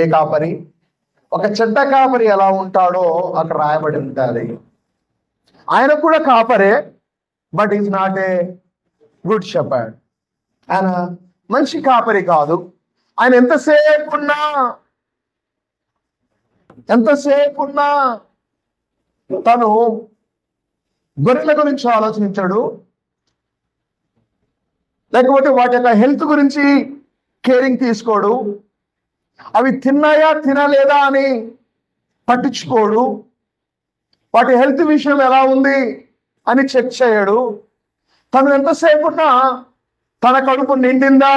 ఏ కాపరి? ఒక చెడ్డ కాపరి ఎలా ఉంటాడో అక్కడ రాయబడి ఉంటుంది. ఆయన కూడా కాపరే, but is not a good shepherd. ఆయన మంచి కాపరి కాదు. ఆయన ఎంతసేపు ఉన్నా తను గొర్రెల గురించి ఆలోచించాడు, లేకపోతే వాటి యొక్క హెల్త్ గురించి కేరింగ్ తీసుకోడు, అవి తిన్నాయా తినలేదా అని పట్టించుకోడు, వాటి హెల్త్ విషయం ఎలా ఉంది అని చెక్ చేయడు. తను ఎంతసేపు ఉన్నా తన కడుపు నిండిందా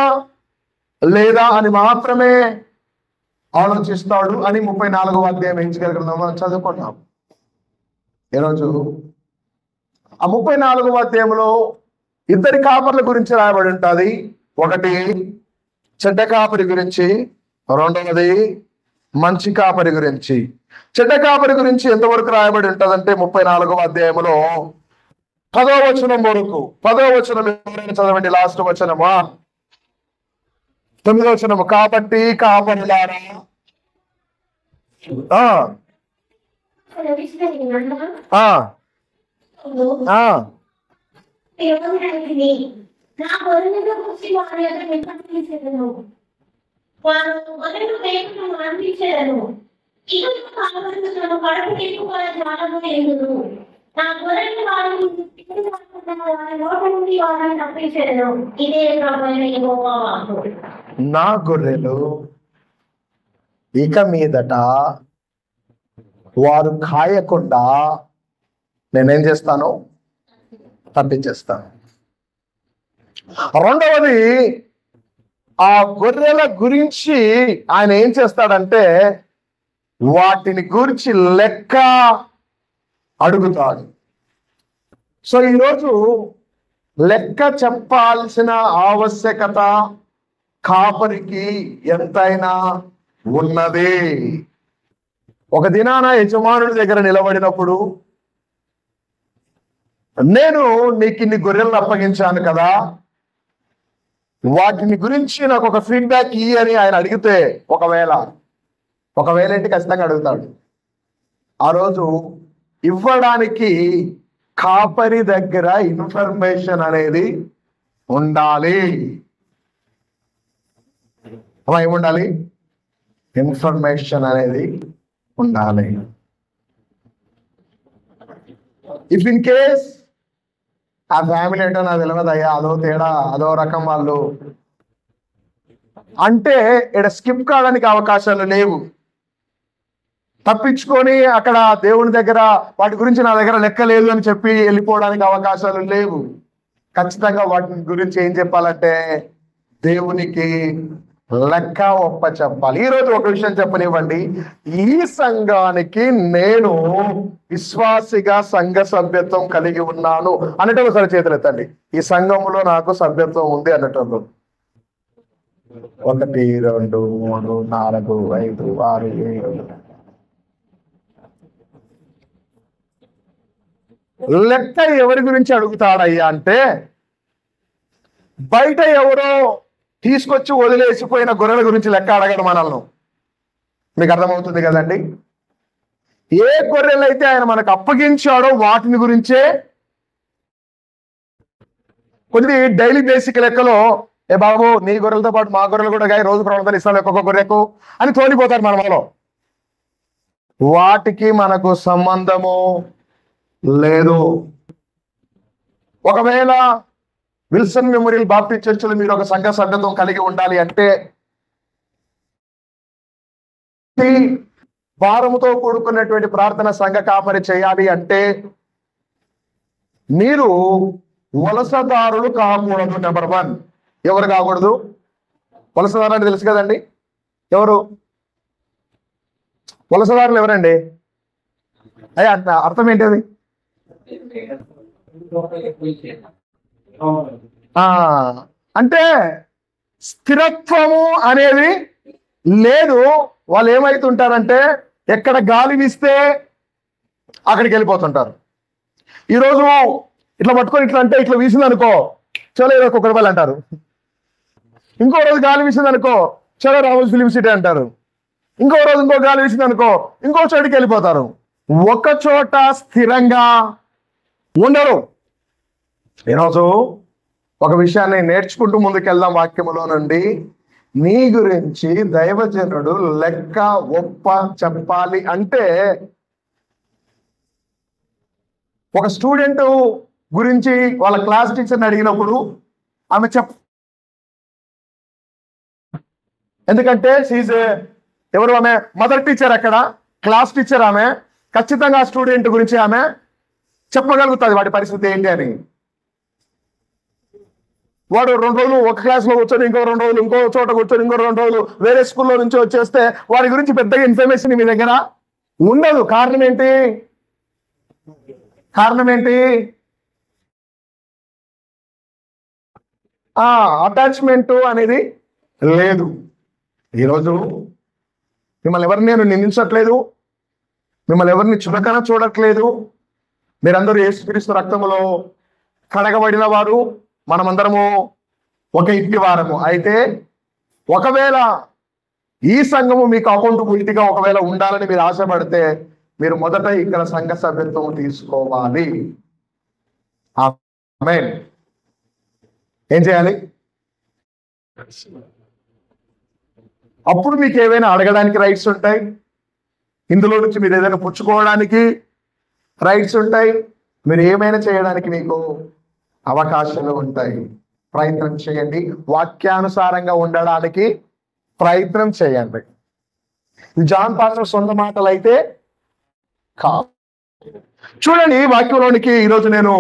లేదా అని మాత్రమే ఆలోచిస్తాడు అని 34వ అధ్యాయం ఎంచగలిగిన మనం చదువుకున్నాం ఈరోజు. ఆ 34వ అధ్యాయంలో ఇద్దరి కాపర్ల గురించి రాయబడి ఉంటుంది. ఒకటి చెడ్డ కాపరి గురించి, రెండవది మంచి కాపరి గురించి. చెడ్డ కాపరి గురించి ఎంతవరకు రాయబడి ఉంటుందంటే 34వ అధ్యాయంలో 10వ వచనం వరకు. 10వ వచనం ఎవరైనా చదవండి, లాస్ట్ వచనమా 9వ వచనము. కాబట్టి కాపరులారా, నా గొర్రెలు ఇక మీదట వారు కాయకుండా నేనేం చేస్తాను? తప్పించేస్తాను. రెండవది, ఆ గొర్రెల గురించి ఆయన ఏం చేస్తాడంటే వాటిని గురించి లెక్క అడుగుతాడు. సో ఈరోజు లెక్క చెప్పాల్సిన ఆవశ్యకత కాపరికి ఎంతైనా ఉన్నది. ఒక దినాన యజమానుడి దగ్గర నిలబడినప్పుడు, నేను నీకు ఇన్ని గొర్రెలను అప్పగించాను కదా, వాటిని గురించి నాకు ఒక ఫీడ్బ్యాక్ ఇయ్యి అని ఆయన అడిగితే, ఒకవేళ ఏంటి ఖచ్చితంగా అడుగుతాడు. ఆ రోజు ఇవ్వడానికి కాపరి దగ్గర ఇన్ఫర్మేషన్ అనేది ఉండాలి. ఏముండాలి? ఇన్ఫర్మేషన్ అనేది ఉండాలి. ఇఫ్ ఇన్ కేస్ ఆ ఫ్యామిలీ ఏంటో నాకు తెలియదు అయ్యా, అదో తేడా, అదో రకం వాళ్ళు అంటే ఇక్కడ స్కిప్ కావడానికి అవకాశాలు లేవు. తప్పించుకొని అక్కడ దేవుని దగ్గర వాటి గురించి నా దగ్గర లెక్క లేదు అని చెప్పి వెళ్ళిపోవడానికి అవకాశాలు లేవు. ఖచ్చితంగా వాటి గురించి ఏం చెప్పాలంటే దేవునికి లెక్క ఒప్ప చెప్పాలి. ఈరోజు ఒక విషయం చెప్పనివ్వండి, ఈ సంఘానికి నేను విశ్వాసిగా సంఘ సభ్యత్వం కలిగి ఉన్నాను అనేటప్పుడు సరే చేతులు ఎత్తండి. ఈ సంఘంలో నాకు సభ్యత్వం ఉంది అనేటప్పుడు 1 2 3 4 5 6 7 లెక్క ఎవరి గురించి అడుగుతాడయ్యా అంటే, బయట ఎవరో తీసుకొచ్చి వదిలేసిపోయిన గొర్రెల గురించి లెక్క అడగడం మనల్ని. మీకు అర్థమవుతుంది కదండి? ఏ గొర్రెలు అయితే ఆయన మనకు అప్పగించాడో వాటిని గురించే. కొన్ని డైలీ బేసిక్ లెక్కలో, ఏ బాబు నీ గొర్రెలతో పాటు మా గొర్రెలు కూడా గాయ రోజు ప్రవర్తన ఇస్తాను ఒక్కొక్క గొర్రెకు అని తోలిపోతారు మనలో. వాటికి మనకు సంబంధము లేదు. ఒకవేళ విల్సన్ మెమోరియల్ బాప్టిస్ట్ చర్చిలో మీరు ఒక సంఘ సభ్యత్వం కలిగి ఉండాలి అంటే, భారముతో కూడుకున్నటువంటి ప్రార్థన సంఘ కాపరి చేయాలి అంటే, మీరు వలసదారులు కాకూడదు. నెంబర్ 1, ఎవరు కాకూడదు? వలసదారులు అంటే తెలుసు కదండి. ఎవరు వలసదారులు? ఎవరండి? అయ్యా అర్థం ఏంటి అది? అంటే స్థిరత్వము అనేది లేదు. వాళ్ళు ఏమైతుంటారంటే ఎక్కడ గాలి వీస్తే అక్కడికి వెళ్ళిపోతుంటారు. ఈరోజు ఇట్లా పట్టుకొని ఇట్లా అంటే ఇట్లా వీసింది అనుకో, చలో 21 రూపాయలు అంటారు. ఇంకో రోజు గాలి వీసింది అనుకో, చలో రామోజీ ఫిలిం సిటీ అంటారు. ఇంకో రోజు ఇంకో గాలి వీసింది అనుకో, ఇంకో చోటికి వెళ్ళిపోతారు. ఒక చోట స్థిరంగా ఉండరు. ఈరోజు ఒక విషయాన్ని నేర్చుకుంటూ ముందుకెళ్దాం. వాక్యములో నుండి నీ గురించి దైవజనుడు లెక్క ఒప్ప చెప్పాలి అంటే, ఒక స్టూడెంట్ గురించి వాళ్ళ క్లాస్ టీచర్ని అడిగినప్పుడు ఆమె ఎందుకంటే ఎవరు ఆమె? Mother teacher. అక్కడ క్లాస్ టీచర్ ఆమె. ఖచ్చితంగా స్టూడెంట్ గురించి ఆమె చెప్పగలుగుతుంది వాడి పరిస్థితి ఏంటి అని. వాడు 2 రోజులు ఒక క్లాస్లో కూర్చొని, ఇంకో 2 రోజులు ఇంకో చోట కూర్చొని, ఇంకో 2 రోజులు వేరే స్కూల్లో నుంచి వచ్చేస్తే వాడి గురించి పెద్దగా ఇన్ఫర్మేషన్ మీ దగ్గర ఉండదు. కారణం ఏంటి? అటాచ్మెంట్ అనేది లేదు. ఈరోజు మిమ్మల్ని ఎవరిని నేను నిందించట్లేదు, మిమ్మల్ని ఎవరిని చులకన చూడట్లేదు. మీరందరూ యేసుక్రీస్తు రక్తములో కడగబడిన వారు, మనమందరము ఒక ఇంటి వారము. అయితే ఒకవేళ ఈ సంఘము మీకు అకౌంటబిలిటీగా ఒకవేళ ఉండాలని మీరు ఆశపడితే, మీరు మొదట ఇక్కడ సంఘ సభ్యత్వం తీసుకోవాలి. ఆమేన్. ఏం చేయాలి? అప్పుడు మీకు ఏవైనా అడగడానికి రైట్స్ ఉంటాయి, ఇందులో నుంచి మీరు ఏదైనా పుచ్చుకోవడానికి రైట్స్ ఉంటాయి, మీరు ఏమైనా చేయడానికి మీకు అవకాశాలు ఉంటాయి. ప్రయత్నం చేయండి, వాక్యానుసారంగా ఉండడానికి ప్రయత్నం చేయండి. జాన్ పాస్టర్ సొంత మాటలు అయితే కాదు. చూడండి, వాక్యంలోనికి ఈరోజు నేను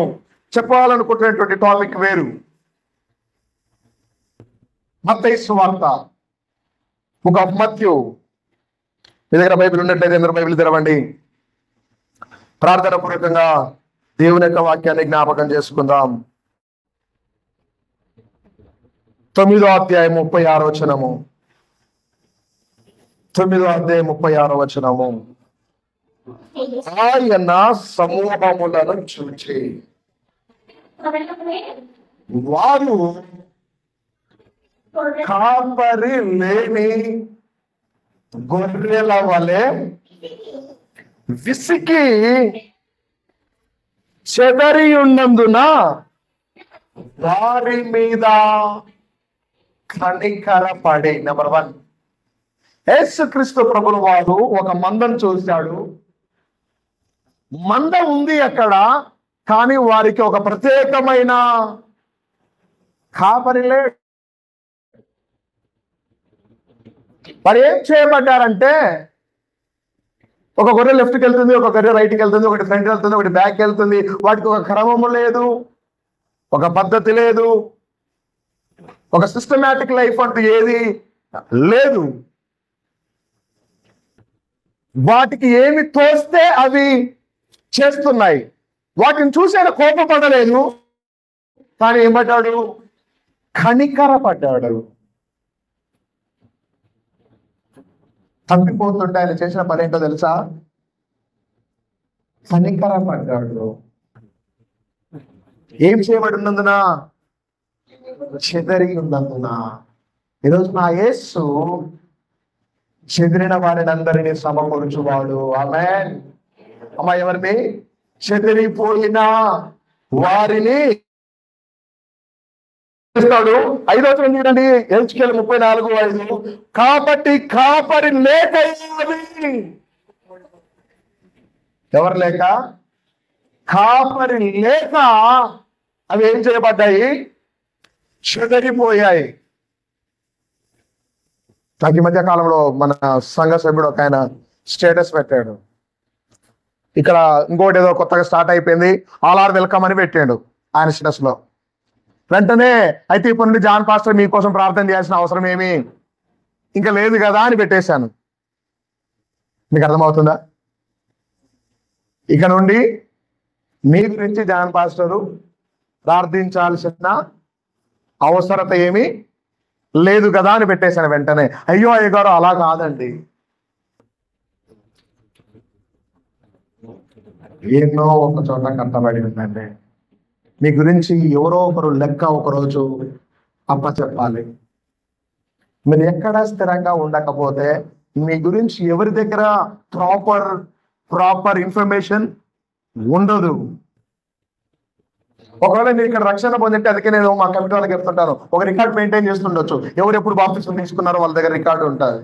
చెప్పాలనుకుంటున్నటువంటి టాపిక్ వేరు. మత్తయి సువార్త, బుక్ ఆఫ్ మత్తయి. మీ దగ్గర బైబిల్ ఉన్నట్లయితే అందరూ బైబిల్ తెరవండి. ప్రార్థన పూర్వకంగా దేవుని యొక్క వాక్యాన్ని జ్ఞాపకం చేసుకుందాం. 9వ అధ్యాయం 36వ వచనము. 9వ అధ్యాయం 36వ వచనము. ఆయన సమూహములను చూచి వారు కాపరి లేని గొర్రెల వలె విసికి చెదరి ఉన్నందున వారి మీద కనికరపడి. నెంబర్ 1, యేసుక్రీస్తు ప్రభువు వారు ఒక మందను చూశాడు. మంద ఉంది అక్కడ, కానీ వారికి ఒక ప్రత్యేకమైన కాపరి లేడు. వారు ఏం చేయబడ్డారంటే, ఒక గొర్రె లెఫ్ట్కి వెళ్తుంది, ఒక గొర్రె రైట్కి వెళ్తుంది, ఒకటి ఫ్రంట్ వెళ్తుంది, ఒకటి బ్యాక్ వెళ్తుంది. వాటికి ఒక క్రమము లేదు, ఒక పద్ధతి లేదు, ఒక సిస్టమాటిక్ లైఫ్ అంటూ ఏది లేదు. వాటికి ఏమి తోస్తే అవి చేస్తున్నాయి. వాటిని చూసి ఆయన కోపపడలేదు, కానీ ఏమంటాడు? కనికరపడ్డాడు. తప్పిపోతుంటే ఆయన చేసిన పని ఏంటో తెలుసా? కనికరపడ్డాడు. ఏం చేయబడి ఉన్నందున? చెదరి ఉన్నందున. ఈరోజు నా యేసు చెదిరిన వారిని అందరినీ సమకూర్చువాడు. ఆమేన్. అమ్మా, ఎవరిని? చెదిరిపోయిన వారిని. 5వ వచనం చూడండి, హెజ్కేలు 34:5. కాబట్టి కాపరి లేక ఎవరు లేక? కాపరి లేక అవి ఏం చేయబడ్డాయి? చెదరిపోయాయి. నాకు ఈ మధ్య కాలంలో మన సంఘ సభ్యుడు ఒక ఆయన స్టేటస్ పెట్టాడు. ఇక్కడ ఇంకోటి ఏదో కొత్తగా స్టార్ట్ అయిపోయింది, ఆల్ ఆర్ వెల్కమ్ అని పెట్టాడు ఆయన స్టేటస్ లో. వెంటనే అయితే ఇప్పటి నుండి జాన్ పాస్టర్ మీకోసం ప్రార్థన చేయాల్సిన అవసరం ఏమి ఇంకా లేదు కదా అని పెట్టేశాను. మీకు అర్థమవుతుందా? ఇక నుండి మీ గురించి జాన్ పాస్టరు ప్రార్థించాల్సిన అవసరత ఏమి లేదు కదా అని పెట్టేశాను వెంటనే. అయ్యో అయ్యగారు, అలా కాదండి. ఎన్నో ఒక చోట కట్టబడి ఉందండి. మీ గురించి ఎవరో ఒకరు లెక్క ఒకరోజు అప్పచెప్పాలి. మీరు ఎక్కడ స్థిరంగా ఉండకపోతే మీ గురించి ఎవరి దగ్గర ప్రాపర్ ఇన్ఫర్మేషన్ ఉండదు. ఒకవేళ మీరు ఇక్కడ రక్షణ పొందితే, అందుకే నేను మా కమిటీ వాళ్ళకి చెప్తుంటాను, ఒక రికార్డ్ మెయింటైన్ చేస్తుండొచ్చు. ఎవరు ఎప్పుడు బాప్తిసం తీసుకున్నారో వాళ్ళ దగ్గర రికార్డు ఉంటుంది.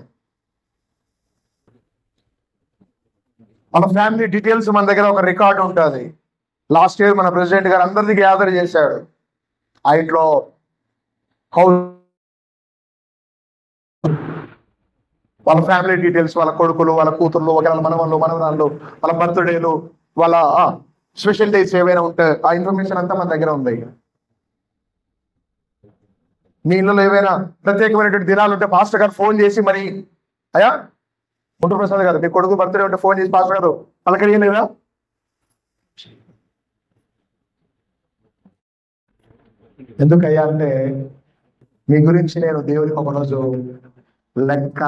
వాళ్ళ ఫ్యామిలీ డీటెయిల్స్ మన దగ్గర ఒక రికార్డు ఉంటుంది. లాస్ట్ ఇయర్ మన ప్రెసిడెంట్ గారు అందరిది గ్యాదర్ చేశాడు. ఆ ఇంట్లో వాళ్ళ ఫ్యామిలీ డీటెయిల్స్, వాళ్ళ కొడుకులు, వాళ్ళ కూతుర్లు, ఒకవేళ మనవళ్ళు, మనవరాళ్ళు, వాళ్ళ బర్త్డేలు, వాళ్ళ స్పెషల్ డేస్ ఏవైనా ఉంటే ఆ ఇన్ఫర్మేషన్ అంతా మన దగ్గర ఉంది. మీ ఇళ్ళలో ఏవైనా ప్రత్యేకమైనటువంటి దినాలు ఉంటే పాస్టర్ గారు ఫోన్ చేసి, మరి అయ్యా గుంటూరు ప్రసాద్ గారు మీ కొడుకు బర్త్డే ఉంటే ఫోన్ చేసి పాస్టర్ గారు పలకరియలేదా? ఎందుకయ్యా అంటే మీ గురించి నేను దేవుడికి ఒకరోజు లెక్క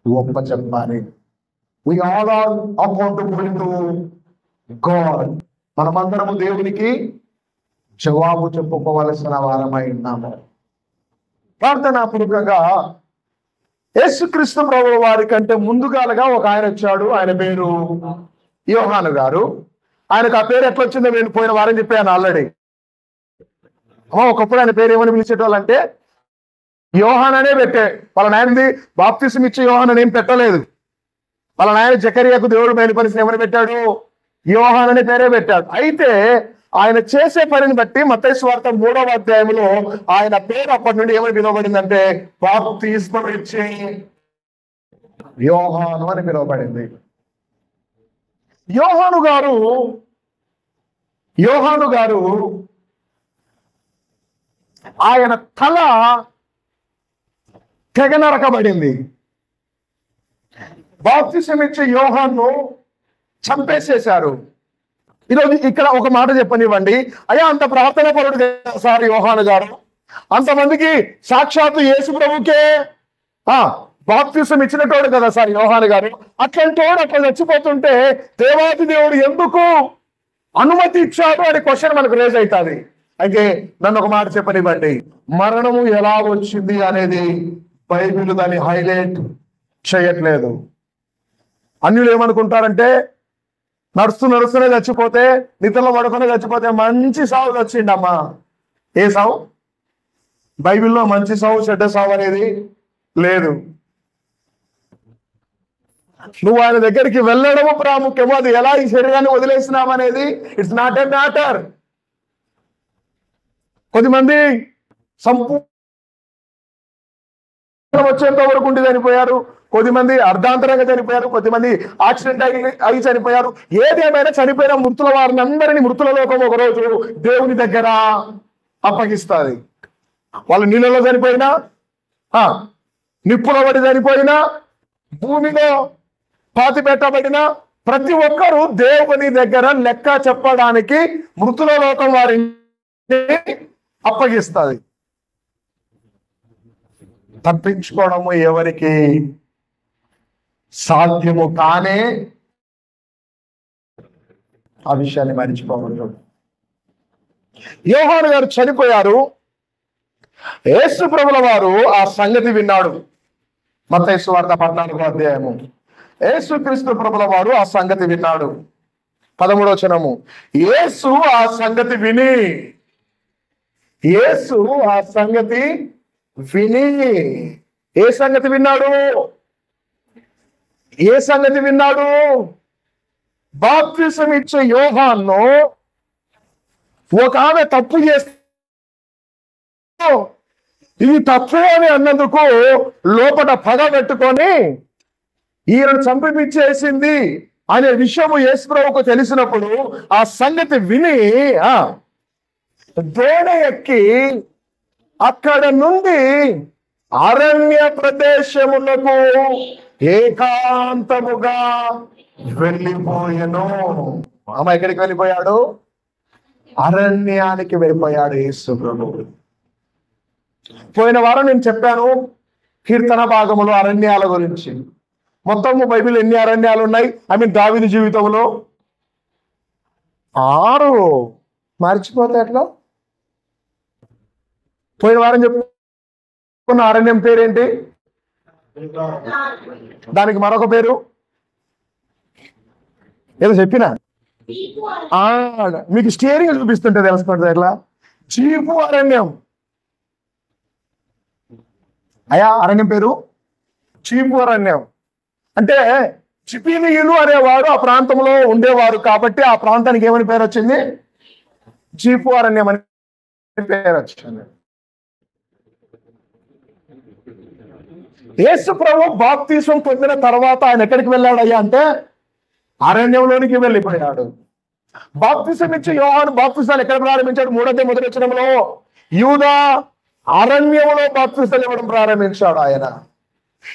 ఒప్ప చెప్పాలి. We all are accountable to God. మనమందరము దేవునికి జవాబు చెప్పుకోవలసిన వారమై ఉన్నాము. ప్రార్థనాపూర్వకంగా యేసుక్రీస్తు ప్రభువు వారి కంటే ముందుగాలుగా ఒక ఆయన వచ్చాడు. ఆయన పేరు యోహాను గారు. ఆయనకు ఆ పేరు ఎట్లా వచ్చిందో నేను పోయిన వారం చెప్పాను ఆల్రెడీ. ఒకప్పుడు ఆయన పేరు ఏమని పిలిచేటోళ్ళంటే యోహాన్ అనే పెట్టే. వాళ్ళ నాయనది బాప్తిసం ఇచ్చే యోహాన్ అని ఏం పెట్టలేదు. వాళ్ళ నాయన జకరియాకు దేవుడు బయలుపరిచిన ఏమని పెట్టాడు? యోహాన్ అనే పేరే పెట్టాడు. అయితే ఆయన చేసే పనిని బట్టి మత్తయి సువార్త 3వ అధ్యాయంలో ఆయన పేరు అప్పటి నుండి ఏమని పిలువబడిందంటే బాప్తిస్మం ఇచ్చే యోహాను అని పిలువబడింది. యోహాను గారు ఆయన తల తెగ నరకబడింది. బాప్తిసం ఇచ్చే యోహాను చంపేసేశారు. ఈరోజు ఇక్కడ ఒక మాట చెప్పనివ్వండి, అయ్యా అంత ప్రార్థన పరుడు కదా సార్ యోహాను గారు, అంతమందికి సాక్షాత్తు యేసు ప్రభుకే బాప్తిసం ఇచ్చినటోడు కదా సార్ యోహాను గారు, అట్లాంటోడు అట్లా చచ్చిపోతుంటే దేవాది దేవుడు ఎందుకు అనుమతి ఇచ్చాడు అనే క్వశ్చన్ మనకు రేజ్ అవుతుంది. అయితే నన్ను ఒక మాట చెప్పనివ్వండి, మరణము ఎలా వచ్చింది అనేది బైబిల్ దాన్ని హైలైట్ చేయట్లేదు. అన్యులు ఏమనుకుంటారంటే నడుస్తూనే చచ్చిపోతే, నిద్రలో పడుకునే చచ్చిపోతే మంచి సావు వచ్చిండమ్మా. ఏ సావు? బైబిల్లో మంచి సావు చెడ్డ సావు అనేది లేదు. నువ్వు ఆయన దగ్గరికి వెళ్ళడము ప్రాముఖ్యము. అది ఎలా ఈ శరీరాన్ని వదిలేసినామనేది ఇట్స్ నాట్ ఎ మ్యాటర్. కొద్దిమంది సంపూర్ణ వచ్చేంత వరకు ఉండి చనిపోయారు, కొద్దిమంది అర్ధాంతరంగా చనిపోయారు, కొద్దిమంది యాక్సిడెంట్ అయి చనిపోయారు. ఏదేమైనా చనిపోయిన మృతుల వారిని అందరినీ మృతుల లోకం ఒకరోజు దేవుని దగ్గర అప్పగిస్తుంది. వాళ్ళు నీళ్ళలో చనిపోయినా, నిప్పుల పడి చనిపోయినా, భూమిలో పాతి పెట్టబడిన ప్రతి ఒక్కరూ దేవుని దగ్గర లెక్క చెప్పడానికి మృతుల లోకం వారిని అప్పగిస్తుంది. తప్పించుకోవడము ఎవరికి సాధ్యము కానే ఆ విషయాన్ని మర్చిపోవద్దు. యోహాను గారు చనిపోయారు. యేసు ప్రభుల వారు ఆ సంగతి విన్నాడు. మత్తయి సువార్త 14వ అధ్యాయము. యేసుక్రీస్తు ప్రభుల వారు ఆ సంగతి విన్నాడు. 13వ వచనము. యేసు ఆ సంగతి విని ఏ సంగతి విన్నాడు? బాప్తిసం ఇచ్చే యోహాను ఒక ఆమె తప్పు చేస్తే ఇది తప్పు అని అన్నందుకు లోపల పగ పెట్టుకొని ఈయనను చంపిపించేసింది అనే విషయము యేసు ప్రభువుకు తెలిసినప్పుడు ఆ సంగతి విని దోణ ఎక్కి అక్కడ నుండి అరణ్య ప్రదేశములకు ఏకాంతముగా వెళ్ళిపోయాను. ఎక్కడికి వెళ్ళిపోయాడు? అరణ్యానికి వెళ్ళిపోయాడు యేసు ప్రభువు. పోయిన వారం నేను చెప్పాను కీర్తన భాగములో అరణ్యాల గురించి. మొత్తము బైబిల్ ఎన్ని అరణ్యాలు ఉన్నాయి? దావీదు జీవితంలో 6. మర్చిపోతే ఎట్లా? పోయిన వారం చెప్పుకున్న అరణ్యం పేరేంటి? దానికి మరొక పేరు ఏదో చెప్పినా మీకు స్టీరింగ్ చూపిస్తుంటే తెలుసుకుంటుంది ఎట్లా చీపు అరణ్యం. అయా అరణ్యం పేరు చీపు అరణ్యం. అంటే చిపినీయులు అనేవారు ఆ ప్రాంతంలో ఉండేవారు కాబట్టి ఆ ప్రాంతానికి ఏమని పేరు వచ్చింది? చీపు అరణ్యం అని పేరు వచ్చింది. యేసు ప్రభు బాప్తిసం పొందిన తర్వాత ఆయన ఎక్కడికి వెళ్ళాడయ్యా అంటే అరణ్యంలోనికి వెళ్ళిపోయాడు. బాప్తిసం ఇచ్చి యోహాను బాప్తిసాలు ఎక్కడ ప్రారంభించాడు? 3వ వచనంలో యూదా అరణ్యంలో బాప్తిసాలు ఇవ్వడం ప్రారంభించాడు ఆయన.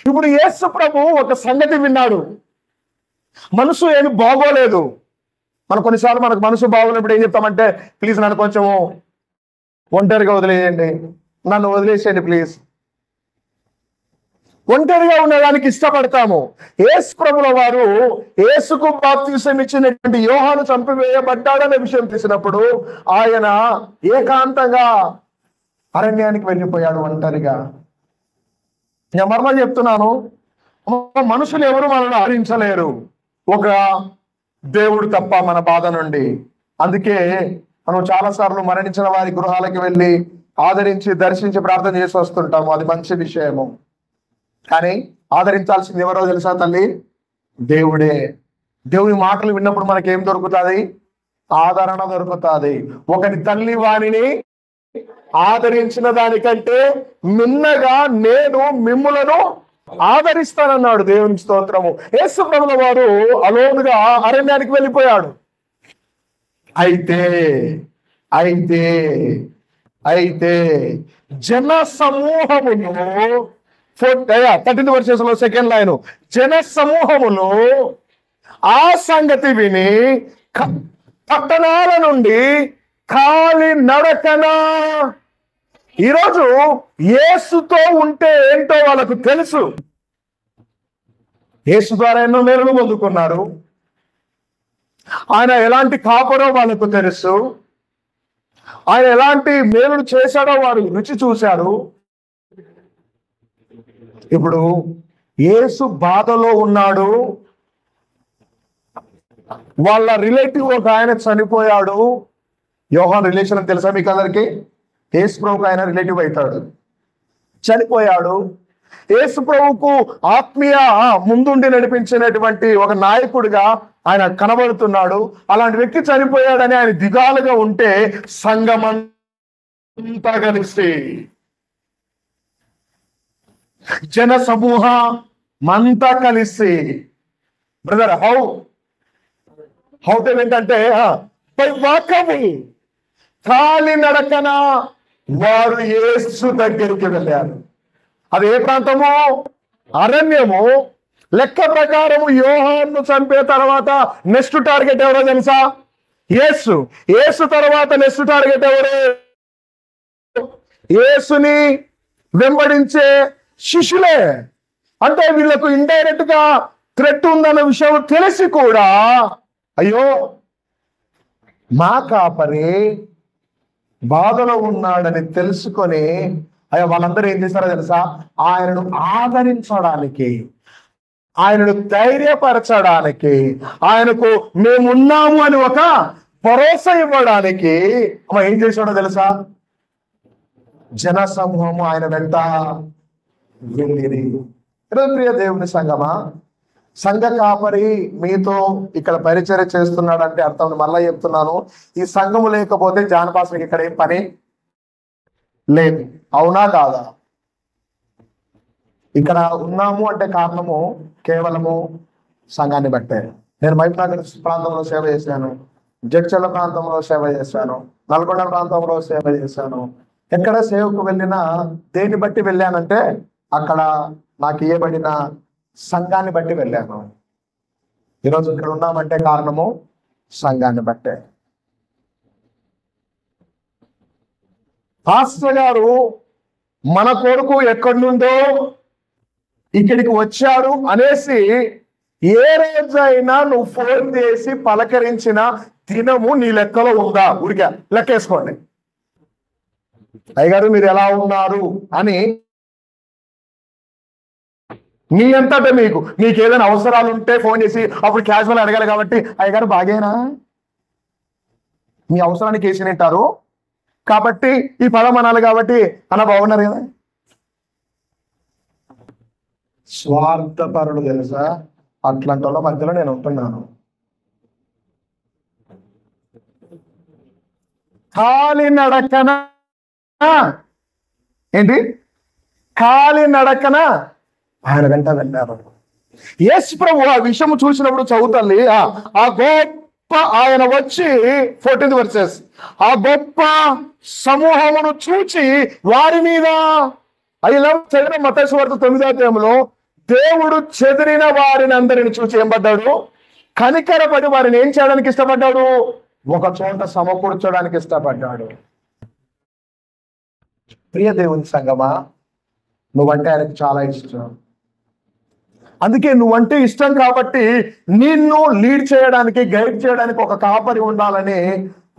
ఇప్పుడు యేసు ప్రభు ఒక సంగతి విన్నాడు. మనసు ఏమి బాగోలేదు. కొన్నిసార్లు మనకు మనసు బాగోలేనప్పుడు ఏం చెప్తామంటే, ప్లీజ్ నన్ను కొంచెము ఒంటరిగా వదిలేయండి, నన్ను వదిలేసేయండి ప్లీజ్. ఒంటరిగా ఉండడానికి ఇష్టపడతాము. యేసు ప్రభుల వారు యేసుకు బాప్తిసం ఇచ్చినటువంటి యోహాను చంపివేయబడ్డాడనే విషయం తెలిసినప్పుడు ఆయన ఏకాంతంగా అరణ్యానికి వెళ్ళిపోయాడు ఒంటరిగా. నేను మరలా చెప్తున్నాను, మనుషులు ఎవరు మనల్ని ఆదరించలేరు, ఒక దేవుడు తప్ప మన బాధ నుండి. అందుకే మనం చాలాసార్లు మరణించిన వారి గృహాలకు వెళ్ళి ఆదరించి దర్శించి ప్రార్థన చేసి వస్తుంటాము. అది మంచి విషయము. కానీ ఆదరించాల్సింది ఎవరో తెలుసా తల్లి? దేవుడే. దేవుని మాటలు విన్నప్పుడు మనకేం దొరుకుతుంది? ఆదరణ దొరుకుతుంది. ఒకరి తల్లి వాణిని ఆదరించిన దానికంటే మిన్నగా నేను మిమ్ములను ఆదరిస్తానన్నాడు. దేవుని స్తోత్రము. యేసు ప్రభుల వారు అలోనుగా అరణ్యానికి వెళ్ళిపోయాడు. అయితే అయితే అయితే జన సమూహమును 13వ వర్షంలో 2nd లైన్, జన సమూహములు ఆ సంగతి విని పట్టణాల నుండి కాలి నడకన. ఈరోజు యేసుతో ఉంటే ఏంటో వాళ్ళకు తెలుసు. యేసు ద్వారా ఎన్నో మేలులు పొందుకున్నారు. ఆయన ఎలాంటి కాపురో వాళ్ళకు తెలుసు. ఆయన ఎలాంటి మేలులు చేశాడో వారు రుచి చూశారు. ఇప్పుడు యేసు బాధలో ఉన్నాడు. వాళ్ళ రిలేటివ్ ఒక ఆయన చనిపోయాడు. యోహాను రిలేషన్ తెలుసా మీకు అందరికి? యేసు ప్రభుకు ఆయన రిలేటివ్ అవుతాడు. చనిపోయాడు. యేసు ప్రభుకు ఆత్మీయ ముందుండి నడిపించినటువంటి ఒక నాయకుడిగా ఆయన కనబడుతున్నాడు. అలాంటి వ్యక్తి చనిపోయాడని ఆయన దిగాలుగా ఉంటే సంఘమంతా కలిసి, జన సమూహమంతా కలిసి, బ్రదర్ హౌ ఏంటంటే వాకము కాలి నడకన వారు యేసు దగ్గరికి వెళ్ళారు. అది ఏ ప్రాంతము? అరణ్యము. లెక్క ప్రకారము యోహాను చంపే తర్వాత నెక్స్ట్ టార్గెట్ ఎవరో తెలుసా? యేసు. యేసు తర్వాత నెక్స్ట్ టార్గెట్ ఎవరు? యేసుని వెంబడించే శిష్యులే. అంటే వీళ్ళకు ఇండైరెక్ట్ గా థ్రెట్ ఉందన్న విషయం తెలిసి కూడా, అయ్యో మా కాపరి బాధలో ఉన్నాడని తెలుసుకొని వాళ్ళందరూ ఏం చేస్తారో తెలుసా? ఆయనను ఆదరించడానికి, ఆయనను ధైర్యపరచడానికి, ఆయనకు మేమున్నాము అని ఒక భరోసా ఇవ్వడానికి ఏం చేశాడో తెలుసా? జన సమూహము ఆయన వెంట వెళ్ళిరి. ప్రియ దేవుని సంగమా, సంఘ కాపరి మీతో ఇక్కడ పరిచర్య చేస్తున్నాడంటే అర్థం, మళ్ళా చెప్తున్నాను, ఈ సంఘము లేకపోతే జానపాసకి ఇక్కడ ఏం పని లేదు. అవునా కాదా? ఇక్కడ ఉన్నాము అంటే కారణము కేవలము సంఘాన్ని బట్టే. నేను మహబూబ్నగర్ ప్రాంతంలో సేవ చేశాను, జడ్చర్ల ప్రాంతంలో సేవ చేశాను, నల్గొండ ప్రాంతంలో సేవ చేశాను. ఎక్కడ సేవకు వెళ్ళినా దేన్ని బట్టి వెళ్ళానంటే అక్కడ నాకు ఇవ్వబడిన సంఘాన్ని బట్టి వెళ్ళాను. ఈరోజు ఇక్కడ ఉన్నామంటే కారణము సంఘాన్ని బట్టే. పాస్టర్ గారు మన కొరకు ఎక్కడి నుండో ఇక్కడికి వచ్చాడు అనేసి ఏ రోజైనా నువ్వు ఫోన్ చేసి పలకరించిన దినము నీ లెక్కలో ఉందా? ఊరికే లెక్కేసుకోండి. అయ్యగారు మీరు ఎలా ఉన్నారు అని మీ అంతటా మీకు ఏదైనా అవసరాలు ఉంటే ఫోన్ చేసి అప్పుడు క్యాజువల్ అడగాలి. కాబట్టి అయ్యగారు బాగేనా, మీ అవసరానికి వేసి తింటారు కాబట్టి ఈ పదం అనాలి కాబట్టి అన్న బాగున్నారు కదా. స్వార్థపరుడు తెలుసా, అట్లాంటి వాళ్ళ మధ్యలో నేను ఉంటున్నాను. ఖాళీ నడకన ఏంటి, ఖాళీ నడకన ఆయన వెంట వెళ్ళారు. యేసు ప్రభు ఆ విషయం చూసినప్పుడు చదువుతల్లి ఆ గొప్ప ఆయన వచ్చి 14th verses, ఆ గొప్ప సమూహమును చూచి వారి మీద చదివిన మత్తయి సువార్త 9వ అధ్యాయంలో దేవుడు చెదిరిన వారిని అందరిని చూసి ఏం పడ్డాడు, కనికరపడి వారిని ఏం చేయడానికి ఇష్టపడ్డాడు, ఒక చోట సమకూర్చడానికి ఇష్టపడ్డాడు. ప్రియ దేవుని సంగమా, నువ్వంటే ఆయనకు చాలా ఇష్టం. అందుకే నువ్వంటే ఇష్టం కాబట్టి నిన్ను లీడ్ చేయడానికి, గైడ్ చేయడానికి ఒక కాపరి ఉండాలని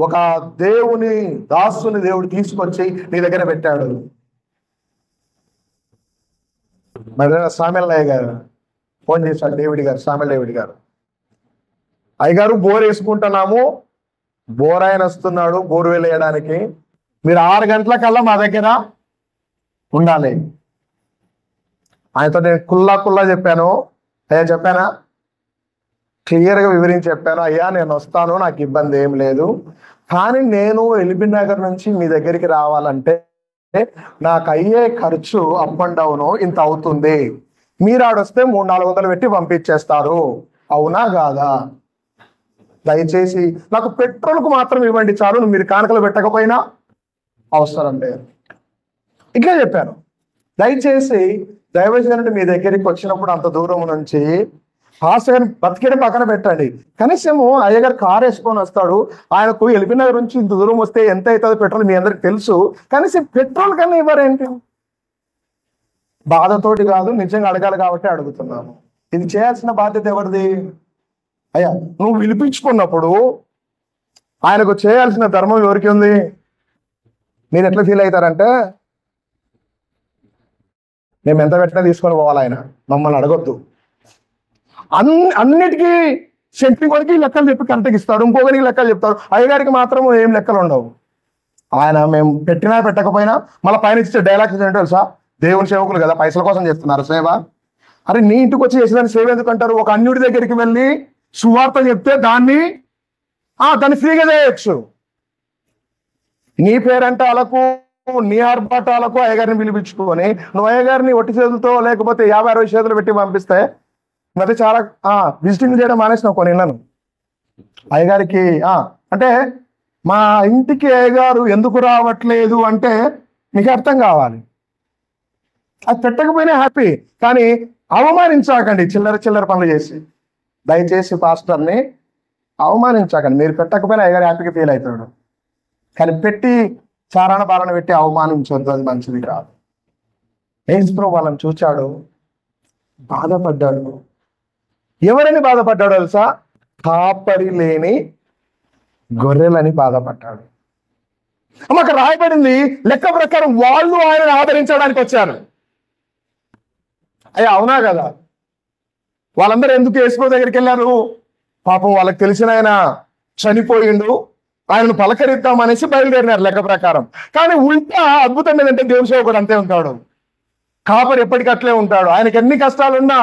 ఒక దేవుని దాసుని దేవుడు తీసుకొచ్చి నీ దగ్గర పెట్టాడు. మరి సామెల్ అయ్య గారు ఫోన్ చేశాడు, డేవిడ్ గారు, సామెల్ డేవిడ్ గారు, అయ్యగారు బోర్ వేసుకుంటున్నాము, బోర్ ఆయన వస్తున్నాడు బోర్ వేయడానికి, మీరు 6 గంటలకల్లా మా దగ్గర ఉండాలి. ఆయనతో నేను కుల్లా చెప్పాను. అయ్యా చెప్పానా, క్లియర్గా వివరించి చెప్పాను. అయ్యా నేను వస్తాను, నాకు ఇబ్బంది ఏం లేదు, కానీ నేను ఎల్బీ నగర్ నుంచి మీ దగ్గరికి రావాలంటే నాకు అయ్యే ఖర్చు అప్ అండ్ డౌన్ ఇంత అవుతుంది, మీరు ఆడొస్తే 300-400 పెట్టి పంపించేస్తారు, అవునా కాదా? దయచేసి నాకు పెట్రోల్కు మాత్రం ఇవ్వండి చాలు, మీరు కానుకలు పెట్టకపోయినా అవసరం లేదు. ఇట్లా చెప్పాను. దయచేసి దైవజనుడు మీ దగ్గరికి వచ్చినప్పుడు అంత దూరం నుంచి హాస్యం బతికేయడం పక్కన పెట్టండి, కనీసము అయ్యగారు కారు వేసుకొని వస్తాడు, ఆయనకు ఎల్బీ నగర్ నుంచి ఇంత దూరం వస్తే ఎంత అవుతుంది పెట్రోల్ మీ అందరికి తెలుసు, కనీసం పెట్రోల్ కన్నా ఇవ్వరేంటి? బాధతోటి కాదు, నిజంగా అడగాలి కాబట్టి అడుగుతున్నాము. ఇది చేయాల్సిన బాధ్యత ఎవరిది? అయ్యా నువ్వు విలిపించుకున్నప్పుడు ఆయనకు చేయాల్సిన ధర్మం ఎవరికి ఉంది? మీరు ఎట్లా ఫీల్ అవుతారంటే, మేము ఎంత పెట్టినా తీసుకొని పోవాలి, ఆయన మమ్మల్ని అడగొద్దు. అన్నిటికీ సెంట్రింగ్ లెక్కలు చెప్పి కరెక్ట్గా ఇస్తాడు, ఇంకొకరికి లెక్కలు చెప్తాడు, అయ్యగారికి మాత్రం ఏం లెక్కలు ఉండవు. ఆయన మేము పెట్టినా పెట్టకపోయినా మళ్ళీ పైన ఇచ్చే డైలాగ్స్ ఏంటో తెలుసా, దేవుని సేవకులు కదా, పైసల కోసం చేస్తున్నారు సేవ. అరే నీ ఇంటికి వచ్చి చేసేదాన్ని సేవ ఎందుకంటారు? ఒక అన్యుడి దగ్గరికి వెళ్ళి సువార్త చెప్తే దాన్ని ఫ్రీగా చేయొచ్చు. నీ పేరంటే వాళ్ళకు, నీ ఆర్భాటాలకు అయ్యగారిని పిలిపించుకొని నువ్వు అయ్యగారిని ఒట్టి చేతులతో లేకపోతే 50-60 చేతులు పెట్టి పంపిస్తే మధ్య చాలా విజిటింగ్ చేయడం మానేసిన కొన్ని ఇళ్ళను. అయ్యగారికి అంటే మా ఇంటికి అయ్యగారు ఎందుకు రావట్లేదు అంటే మీకు అర్థం కావాలి. అది పెట్టకపోయినా హ్యాపీ, కానీ అవమానించాకండి చిల్లర పనులు చేసి. దయచేసి పాస్టర్ని అవమానించాకండి. మీరు పెట్టకపోయినా అయ్యగారు హ్యాపీగా ఫీల్ అవుతాడు, కానీ పెట్టి చారణ బారణ పెట్టి అవమానించొద్దు, అది మంచిది కాదు. యేసు ప్రభు వాళ్ళని చూచాడు, బాధపడ్డాడు. ఎవరని బాధపడ్డాడు తెలుసా? కాపరి లేని గొర్రెలని బాధపడ్డాడు. మాకు రాయబడింది లెక్క ప్రకారం వాళ్ళు ఆయనను ఆదరించడానికి వచ్చారు. అయ్యా అవునా కదా? వాళ్ళందరూ ఎందుకు యేసు ప్రభు దగ్గరికి వెళ్ళారు? పాపం వాళ్ళకి తెలిసిన ఆయన చనిపోయిండు, ఆయనను పలకరిద్దాం అనేసి బయలుదేరినారు లెక్క ప్రకారం. కానీ ఉల్టా అద్భుతం ఏంటంటే దేవుని సేవకుడు అంతే ఉంటాడు, కాపరి ఎప్పటికట్లే ఉంటాడు. ఆయనకి ఎన్ని కష్టాలున్నా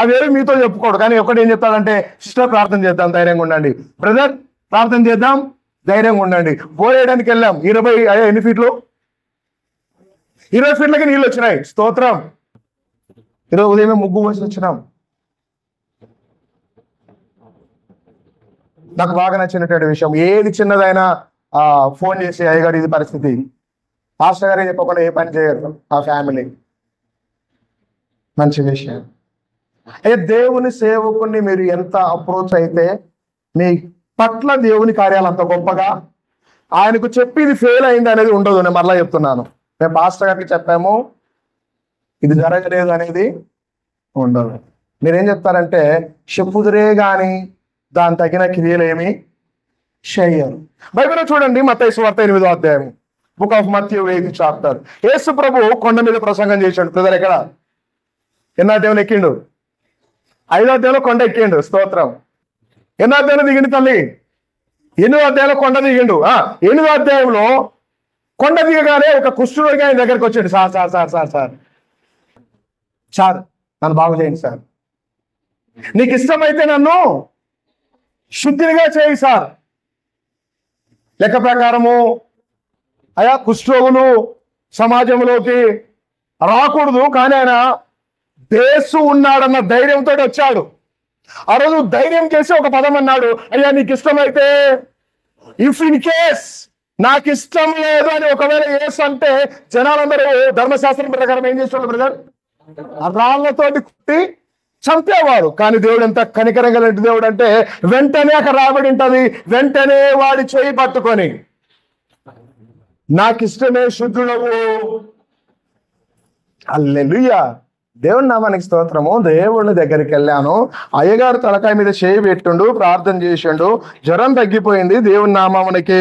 అవేవి మీతో చెప్పుకోడు, కానీ ఒకటి ఏం చెప్తాడంటే, సిస్టర్ ప్రార్థన చేద్దాం, ధైర్యంగా ఉండండి, బ్రదర్ ప్రార్థన చేద్దాం, ధైర్యంగా ఉండండి. బోరేయడానికి వెళ్ళాం, 20 ఎన్ని ఫీట్లు, 20 ఫీట్లకి నీళ్ళు వచ్చినాయి, స్తోత్రం. ఈరోజు ఉదయమే ముగ్గు పోసి వచ్చినాం. నాకు బాగా నచ్చినటువంటి విషయం, ఏది చిన్నదైనా ఫోన్ చేసి అయ్యగారు ఇది పరిస్థితి, పాస్టర్ గారు చెప్పకుండా ఏ పని చేయరు ఆ ఫ్యామిలీ. మంచి విషయం. అయితే దేవుని సేవకుని మీరు ఎంత అప్రోచ్ అయితే మీ పట్ల దేవుని కార్యాలు అంత గొప్పగా, ఆయనకు చెప్పి ఇది ఫెయిల్ అయింది అనేది ఉండదు. నేను మరలా చెప్తున్నాను, మేము పాస్టర్ గారికి చెప్పాము ఇది జరగలేదు అనేది ఉండదు. మీరేం చెప్తారంటే చెప్పుదురే కానీ దాని తగిన క్రియలు ఏమి చెయ్యరు. బైబిల్లో చూడండి, మత్తయి సువార్త 8వ అధ్యాయం, book of Mattayi 8th chapter. యేసు ప్రభు కొండ మీద ప్రసంగం చేశాడు. బ్రదర్ ఎక్కడ? ఎన్నో అధ్యాయంలో ఎక్కిండు? 5వ అధ్యాయంలో కొండ ఎక్కిండు. స్తోత్రం. ఎన్నో అధ్యాయంలో దిగిండు తల్లి? 8వ అధ్యాయంలో కొండ దిగిండు. 8వ అధ్యాయంలో కొండ దిగగానే ఒక కుష్ఠరోగి ఆయన దగ్గరికి వచ్చాడు. Sir sir sir sir sir sir నన్ను బాగు చేయండి సార్, నీకు ఇష్టమైతే నన్ను శుద్ధిగా చేయి సార్. లెక్క ప్రకారము అయా కుష్ఠరోగులు సమాజంలోకి రాకూడదు, కానీ ఆయన దేశు ఉన్నాడన్న ధైర్యంతో వచ్చాడు. ఆ రోజు ధైర్యం చేసి ఒక పదం అన్నాడు, అయ్యా నీకు ఇష్టమైతే, ఇఫ్ ఇన్ కేస్ నాకు ఇష్టం లేదు అని ఒకవేళ ఏస్ అంటే జనాలందరూ ధర్మశాస్త్రం ప్రకారం ఏం చేసేవాళ్ళు బ్రదర్? రాళ్లతోటి కుట్టి చంపేవారు. కానీ దేవుడు ఎంత కనికరం గల దేవుడు అంటే వెంటనే అక్కడ రాబడి ఉంటది, వెంటనే వాడి చేయి పట్టుకొని నాకు ఇష్టమే శుద్ధుడవు. హల్లెలూయా. దేవుని నామానికి స్తోత్రము. దేవుని దగ్గరికి వెళ్ళాను, అయ్యగారు తలకాయ మీద చేయి పెట్టిండు, ప్రార్థన చేసిండు, జ్వరం తగ్గిపోయింది. దేవుని నామానికి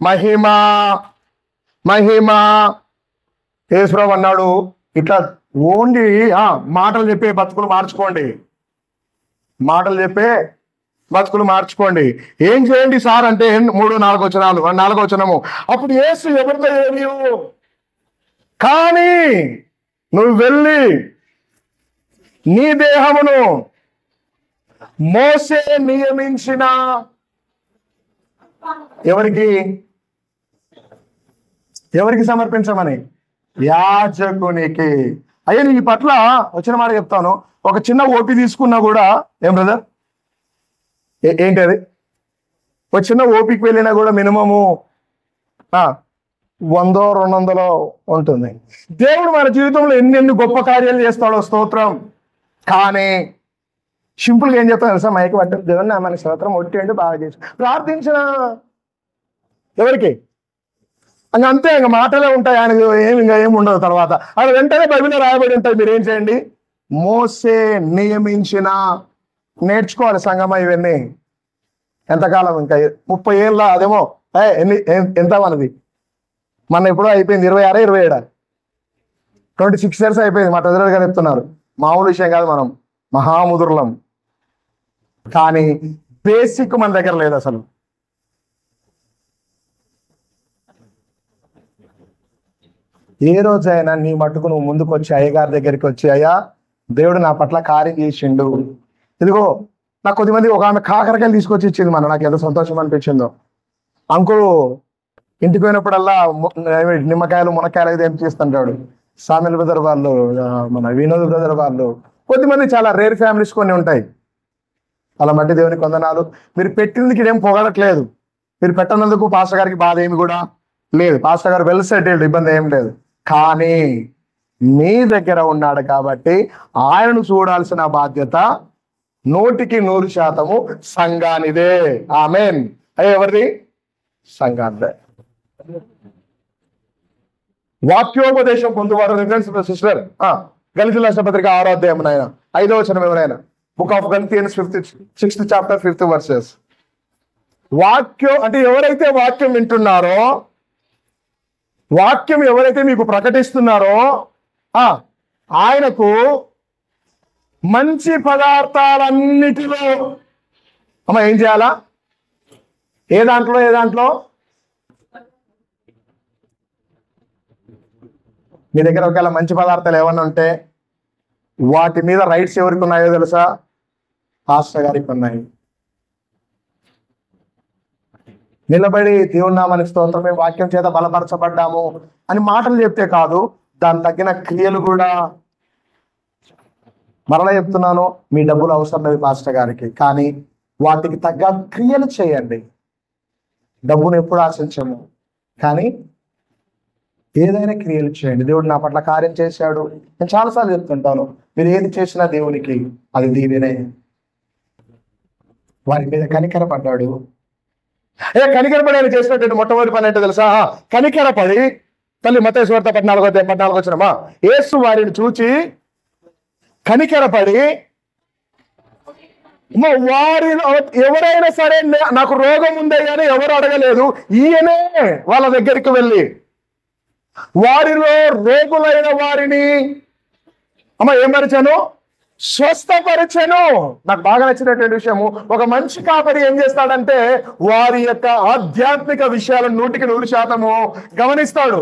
మహిమ మహిమ. యేసురావు అన్నాడు, ఇట్లా ఓన్లీ మాటలు చెప్పే బతుకులు మార్చుకోండి, మాటలు చెప్పే బతుకులు మార్చుకోండి. ఏం చేయండి సార్ అంటే 3-4 వచనాలు, 4వ వచనము, అప్పుడు యేసు ఎవరితో ఏమి కానీ నువ్వు వెళ్ళి నీ దేహమును మోసే నియమించిన ఎవరికి సమర్పించమని? యాజకునికి. అయ్యా నీ పట్ల వచ్చిన మాట చెప్తాను, ఒక చిన్న ఓపి తీసుకున్నా కూడా ఏం బ్రదర్ ఏంటి అది, ఒక చిన్న ఓపికి వెళ్ళినా కూడా మినిమము 100-200 ఉంటుంది. దేవుడు మన జీవితంలో ఎన్ని గొప్ప కార్యాలు చేస్తాడో స్తోత్రం. కానీ సింపుల్గా ఏం చెప్తాను తెలుసా? మైకి పట్టారు, దేవుని మన స్తోత్రం ఒట్టేండి బాగా చేసి ప్రార్థించిన ఎవరికి అంతే, ఇంకా మాటలే ఉంటాయి, ఆయనకు ఏమి ఉండదు. తర్వాత అది వెంటనే బైబిల్లో రాయబడి ఉంటాయి. మీరు ఏం చేయండి? మోసే నియమించిన, నేర్చుకోవాలి సంగమా ఇవన్నీ. ఎంతకాలం? ఇంకా 30 ఏళ్ళ అదేమో ఎంత మనది? మన ఎప్పుడో అయిపోయింది, 26-27 26 years అయిపోయింది. మా ట్రెజరర్ గారు చెప్తున్నారు, మామూలు విషయం కాదు, మనం మహాముదుర్లం. కానీ బేసిక్ మన దగ్గర లేదు అసలు. ఏ రోజైనా నీ మట్టుకు నువ్వు ముందుకు వచ్చి అయ్యగారి దగ్గరికి వచ్చి, అయ్యా దేవుడు నా పట్ల కార్యం చేసిండు, ఇదిగో నాకు కొద్దిమంది ఒక ఆమె కాకరకాయలు తీసుకొచ్చి ఇచ్చింది, నాకు ఎంత సంతోషం అనిపించిందో. అంకుల్ ఇంటికి పోయినప్పుడల్లా నిమ్మకాయలు మునక్కాయలు ఏం చేస్తుంటాడు. సామెల్ బ్రదర్ వాళ్ళు, మన వినోద్ బ్రదర్ వాళ్ళు, కొద్దిమంది చాలా రేర్ ఫ్యామిలీస్ కొన్ని ఉంటాయి. అలా మట్టి దేవునికి వందనాలు. మీరు పెట్టినందుకు ఇదేం పొగడట్లేదు, మీరు పెట్టినందుకు పాస్టర్ గారికి బాధ ఏమి కూడా లేదు. పాస్టర్ గారు వెల్ సెటిల్డ్, ఇబ్బంది ఏం లేదు. కానీ మీ దగ్గర ఉన్నాడు కాబట్టి ఆయనను చూడాల్సిన బాధ్యత 100% సంఘానిదే. ఆమేన్. ఎవరిది? సంఘానిదే. వాక్యోపదేశం పొందువారు సిస్టర్ గలితీయుల రాసిన పత్రిక 6వ అధ్యాయం 5వ వచనం ఎవరైనా? Book of Galatians 6th chapter 5th verses. వాక్యం అంటే ఎవరైతే వాక్యం వింటున్నారో, వాక్యం ఎవరైతే మీకు ప్రకటిస్తున్నారో ఆయనకు మంచి పదార్థాలన్నిటిలో ఏం చేయాలా? ఏ దాంట్లో మీ దగ్గర ఒకవేళ మంచి పదార్థాలు ఏమన్నా ఉంటే వాటి మీద రైట్స్ ఎవరికి ఉన్నాయో తెలుసా? పాస్టర్ గారికి ఉన్నాయి. నిలబడి దేవుని నామానికి స్తోత్రం, మేము వాక్యం చేత బలపరచబడ్డాము అని మాటలు చెప్తే కాదు, దాని తగిన క్రియలు కూడా. మరలా చెప్తున్నాను, మీ డబ్బులు అవసరం లేదు పాస్టర్ గారికి, కానీ వాటికి తగ్గ క్రియలు చేయండి. డబ్బును ఎప్పుడు ఆశించము, కానీ ఏదైనా క్రియలు చేయండి. దేవుడు నా పట్ల కార్యం చేశాడు. నేను చాలాసార్లు చెప్తుంటాను, మీరు ఏది చేసినా దేవునికి అది దీవెనే. వారి మీద కనికరపడ్డాడు. కనికరపడి ఆయన చేసినటువంటి మొట్టమొదటి పని అంటే తెలుసా? కనికరపడి తల్లి మత్తయి సువార్త 14వ వచనమా, యేసు వారిని చూచి కనికరపడి, వారి ఎవరైనా సరే నాకు రోగం ఉందే కానీ ఎవరు అడగలేదు, ఈయనే వాళ్ళ దగ్గరికి వెళ్ళి వారిలో రోగులైన వారిని ఏం పరిచాను? స్వస్థపరచెను. నాకు బాగా నచ్చినటువంటి విషయము, ఒక మంచి కాపరి ఏం చేస్తాడంటే వారి యొక్క ఆధ్యాత్మిక విషయాలను 100% గమనిస్తాడు.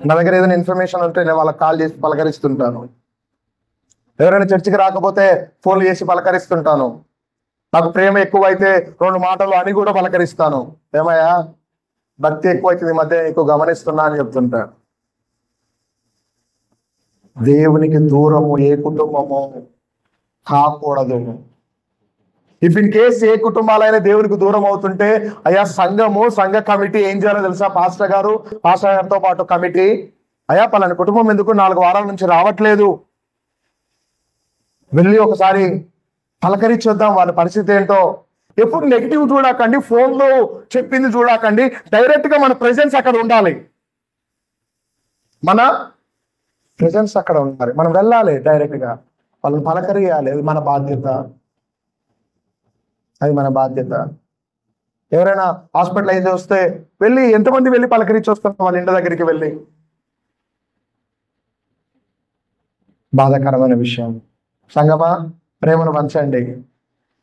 నా దగ్గర ఏదైనా ఇన్ఫర్మేషన్ ఉంటే నేను వాళ్ళకి కాల్ చేసి పలకరిస్తుంటాను. ఎవరైనా చర్చికి రాకపోతే ఫోన్లు చేసి పలకరిస్తుంటాను. నాకు ప్రేమ ఎక్కువైతే 2 మాటలు అని కూడా పలకరిస్తాను. ఏమయ్యా భక్తి ఎక్కువైతుంది ఈ మధ్య నీకు గమనిస్తున్నా అని చెప్తుంటాను. దేవునికి దూరము ఏ కుటుంబము కాకూడదు. ఇఫ్ ఇన్ కేస్ ఏ కుటుంబాలైనా దేవునికి దూరం అవుతుంటే అయ్యా సంఘ కమిటీ ఏం చేయాలో తెలుసా? పాస్టర్ గారితో పాటు కమిటీ, అయ్యా పలాని కుటుంబం ఎందుకు 4 వారాల నుంచి రావట్లేదు, వెళ్ళి ఒకసారి పలకరించొద్దాం, వాళ్ళ పరిస్థితి ఏంటో. ఎప్పుడు నెగిటివ్ చూడకండి, ఫోన్లో చెప్పింది చూడకండి, డైరెక్ట్ గా మన ప్రెజెన్స్ అక్కడ ఉండాలి. మన ప్రెజెన్స్ అక్కడ ఉండాలి, మనం వెళ్ళాలి డైరెక్ట్ గా, వాళ్ళని పలకరియాలి. అది మన బాధ్యత, అది మన బాధ్యత. ఎవరైనా హాస్పిటలైజ్ వస్తే వెళ్ళి ఎంతమంది వెళ్ళి పలకరించి వస్తాం వాళ్ళ ఇంటి దగ్గరికి వెళ్ళి? బాధాకరమైన విషయం. సంగమా, ప్రేమను పంచండి.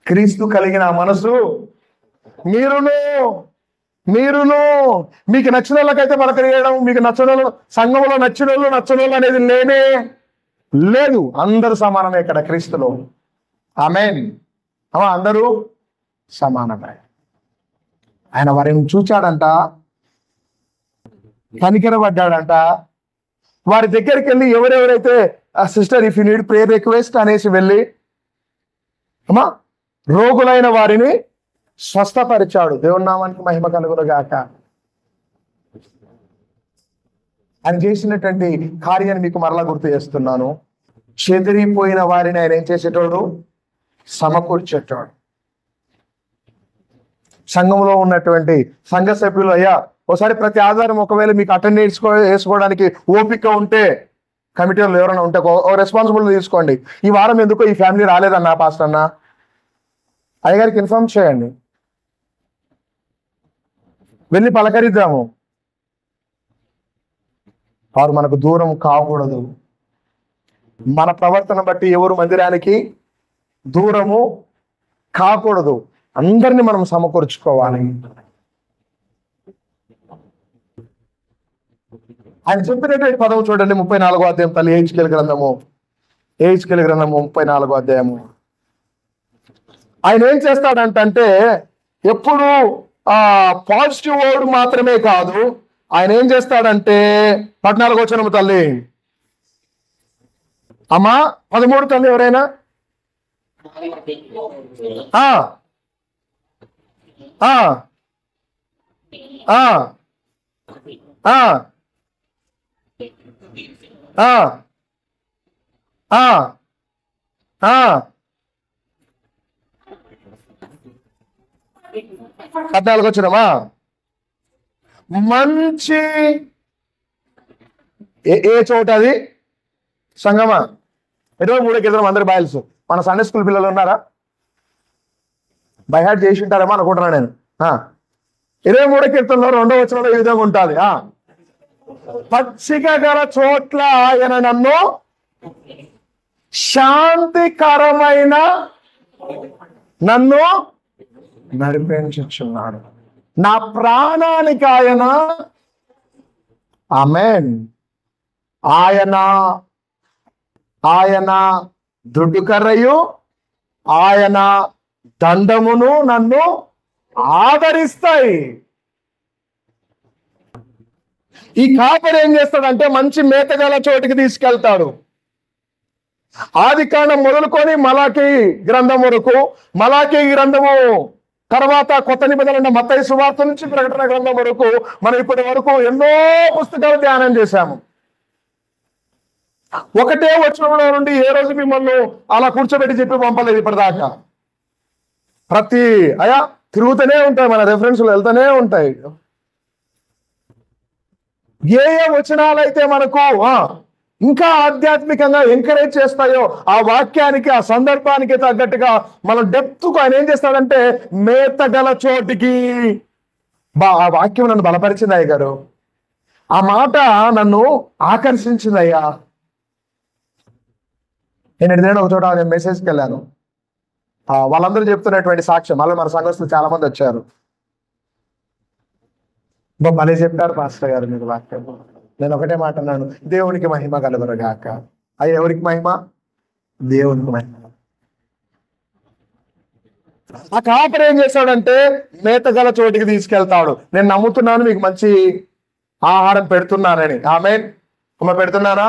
క్రీస్తు కలిగిన మనసు మీరును మీకు నచ్చిన వాళ్ళకైతే పలకరియడం, మీకు నచ్చిన సంఘంలో నచ్చనోళ్ళు అనేది లేనే లేదు. అందరూ సమానమే ఇక్కడ క్రీస్తులో. ఆమేన్. అందరూ సమానమే. ఆయన వారిని చూచాడంట, కనికరపడ్డాడంట. వారి దగ్గరికి వెళ్ళి ఎవరెవరైతే sister if you need prayer request అనేసి వెళ్ళి రోగులైన వారిని స్వస్థపరిచాడు. దేవుని నామానికి మహిమ కలుగును గాక. ఆయన చేసినటువంటి కార్యాన్ని మీకు మరలా గుర్తు చేస్తున్నాను. చెదిరిపోయిన వారిని ఆయన ఏం చేసేటోడు? సమకూర్చేటోడు. సంఘంలో ఉన్నటువంటి సంఘ సభ్యులు, అయ్యా ఒకసారి ప్రతి ఆధారం ఒకవేళ మీకు అటెండెన్స్ వేసుకోవడానికి ఓపిక ఉంటే, కమిటీలో ఎవరైనా ఉంటే రెస్పాన్సిబిలిటీ తీసుకోండి. ఈ వారం ఎందుకో ఈ ఫ్యామిలీ రాలేదన్నా పాస్టర్ అన్న, అయ్యగారికి ఇన్ఫార్మ్ చేయండి, వెళ్ళి పలకరిద్దాము. వారు మనకు దూరం కాకూడదు. మన ప్రవర్తన బట్టి ఎవరు మందిరానికి దూరము కాకూడదు. అందరినీ మనం సమకూర్చుకోవాలి. ఆయన చెప్పినటువంటి పదం చూడండి, 34వ అధ్యాయం తల్లి హెచ్కేల్ గ్రంథము 34వ అధ్యాయము. ఆయన ఏం చేస్తాడంటే ఎప్పుడు పాజిటివ్ వర్డ్ మాత్రమే కాదు, ఆయన ఏం చేస్తాడంటే 14వ వచనము తల్లి, అమ్మా 13 తల్లి ఎవరైనా వచ్చినమా మంచి ఏ చోట అది? సంగమా 23 కీర్తనం అందరి బాయల్స్. మన సండే స్కూల్ పిల్లలు ఉన్నారా? బై హార్ట్ చేసి ఉంటారేమో అనుకుంటున్నాను నేను. 23 కీర్తనలో 2వ వచనంలో ఈ విధంగా ఉంటుంది, పచ్చిక గల చోట్ల ఆయన నన్ను శాంతికరమైన నన్ను నడిపించుచున్నాడు, నా ప్రాణానికి ఆయన. ఆమేన్. ఆయన దుడ్డుకర్రయు ఆయన దండమును నన్ను ఆదరిస్తాయి. ఈ కాపరి ఏం చేస్తాడంటే మంచి మేతగల చోటికి తీసుకెళ్తాడు. ఆదికాండం మొదలుకొని మలాకీ గ్రంథం వరకు, మలాకీ గ్రంథము తర్వాత కొత్త నిబంధన మత్తయి సువార్త నుంచి ప్రకటన గ్రంథం వరకు మనం ఇప్పటి వరకు ఎన్నో పుస్తకాలు ధ్యానం చేశాము. ఒకటే వచనంలో నుండి ఏ రోజు మిమ్మల్ని అలా కూర్చోబెట్టి చెప్పి పంపలేదు ఇప్పటిదాకా. తిరుగుతూనే ఉంటాయి, మన రెఫరెన్స్లు వెళ్తూనే ఉంటాయి. ఏ వచనాలైతే మనకు ఇంకా ఆధ్యాత్మికంగా ఎంకరేజ్ చేస్తాయో ఆ వాక్యానికి, ఆ సందర్భానికి తగ్గట్టుగా మనం డెప్త్కు ఆయన ఏం చేస్తాడంటే మేతగల చోటికి. ఆ వాక్యం నన్ను బలపరిచింది అయ్య గారు. ఆ మాట నన్ను ఆకర్షించిందయ్యా. నేను ఎడితే ఒక చోట నేను మెసేజ్కి వెళ్ళాను. వాళ్ళందరూ చెప్తున్నటువంటి సాక్ష్యం, మళ్ళీ మన సంఘస్థులు చాలా మంది వచ్చారు. మళ్ళీ చెప్పారు పాస్టర్ గారు మీరు వాక్యం. నేను ఒకటే మాట అన్నాను, దేవునికి మహిమ కలుగునుగాక. అయ్యి ఎవరికి మహిమ? దేవునికి మహిమ. ఆ కాపరి ఏం చేస్తాడంటే మేతగల చోటికి తీసుకెళ్తాడు. నేను నమ్ముతున్నాను మీకు మంచి ఆహారం పెడుతున్నానని. ఆమేన్. పెడుతున్నానా?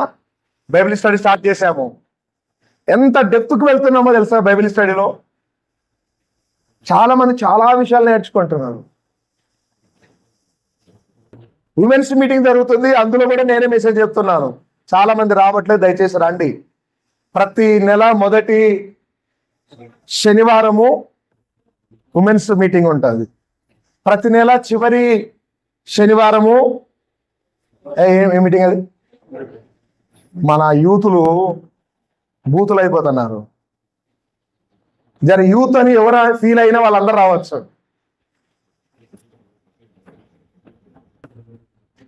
బైబిల్ స్టడీ స్టార్ట్ చేశాము. ఎంత డెప్త్కి వెళ్తున్నామో తెలుసా బైబిల్ స్టడీలో? చాలా మంది చాలా విషయాలు నేర్చుకుంటున్నారు. ఉమెన్స్ మీటింగ్ జరుగుతుంది, అందులో కూడా నేనే మెసేజ్ చెప్తున్నాను. చాలా మంది రావట్లేదు, దయచేసి రండి. ప్రతి నెల మొదటి శనివారము ఉమెన్స్ మీటింగ్ ఉంటుంది. ప్రతి నెల చివరి శనివారము ఏ మీటింగ్ అది? మన యూతులు బూతులు అయిపోతున్నారు. జర యూత్ అని ఎవరు ఫీల్ అయినా వాళ్ళందరూ రావచ్చు.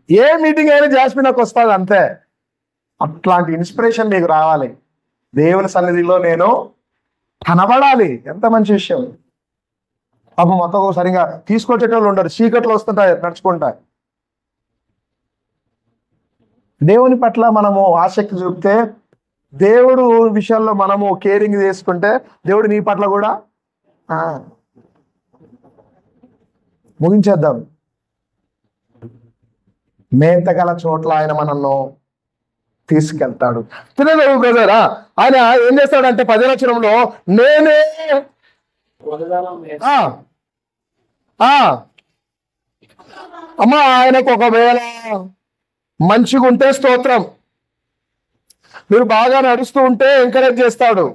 ఏ మీటింగ్ అయినా జాస్మిన్ నాకు వస్తుంది అంతే. అట్లాంటి ఇన్స్పిరేషన్ మీకు రావాలి. దేవుని సన్నిధిలో నేను కనబడాలి. ఎంత మంచి విషయం. పాపం మొత్తం సరిగా తీసుకొచ్చేటోళ్ళు ఉండరు, చీకట్లు వస్తుంటాయి నడుచుకుంటాయి. దేవుని పట్ల మనము ఆసక్తి చూపితే, దేవుడు విషయాల్లో మనము కేరింగ్ చేసుకుంటే, దేవుడు నీ పట్ల కూడా ముగించేద్దాం. మేతగల చోట్ల ఆయన మనల్ని తీసుకెళ్తాడు. తినలేవు బ్రదరా. ఆయన ఏం చేస్తాడంటే 10వ వచనంలో, నేనే అమ్మా ఆయనకు ఒకవేళ మంచిగా ఉంటే స్తోత్రం. మీరు బాగా నడుస్తూ ఉంటే ఎంకరేజ్ చేస్తాడు.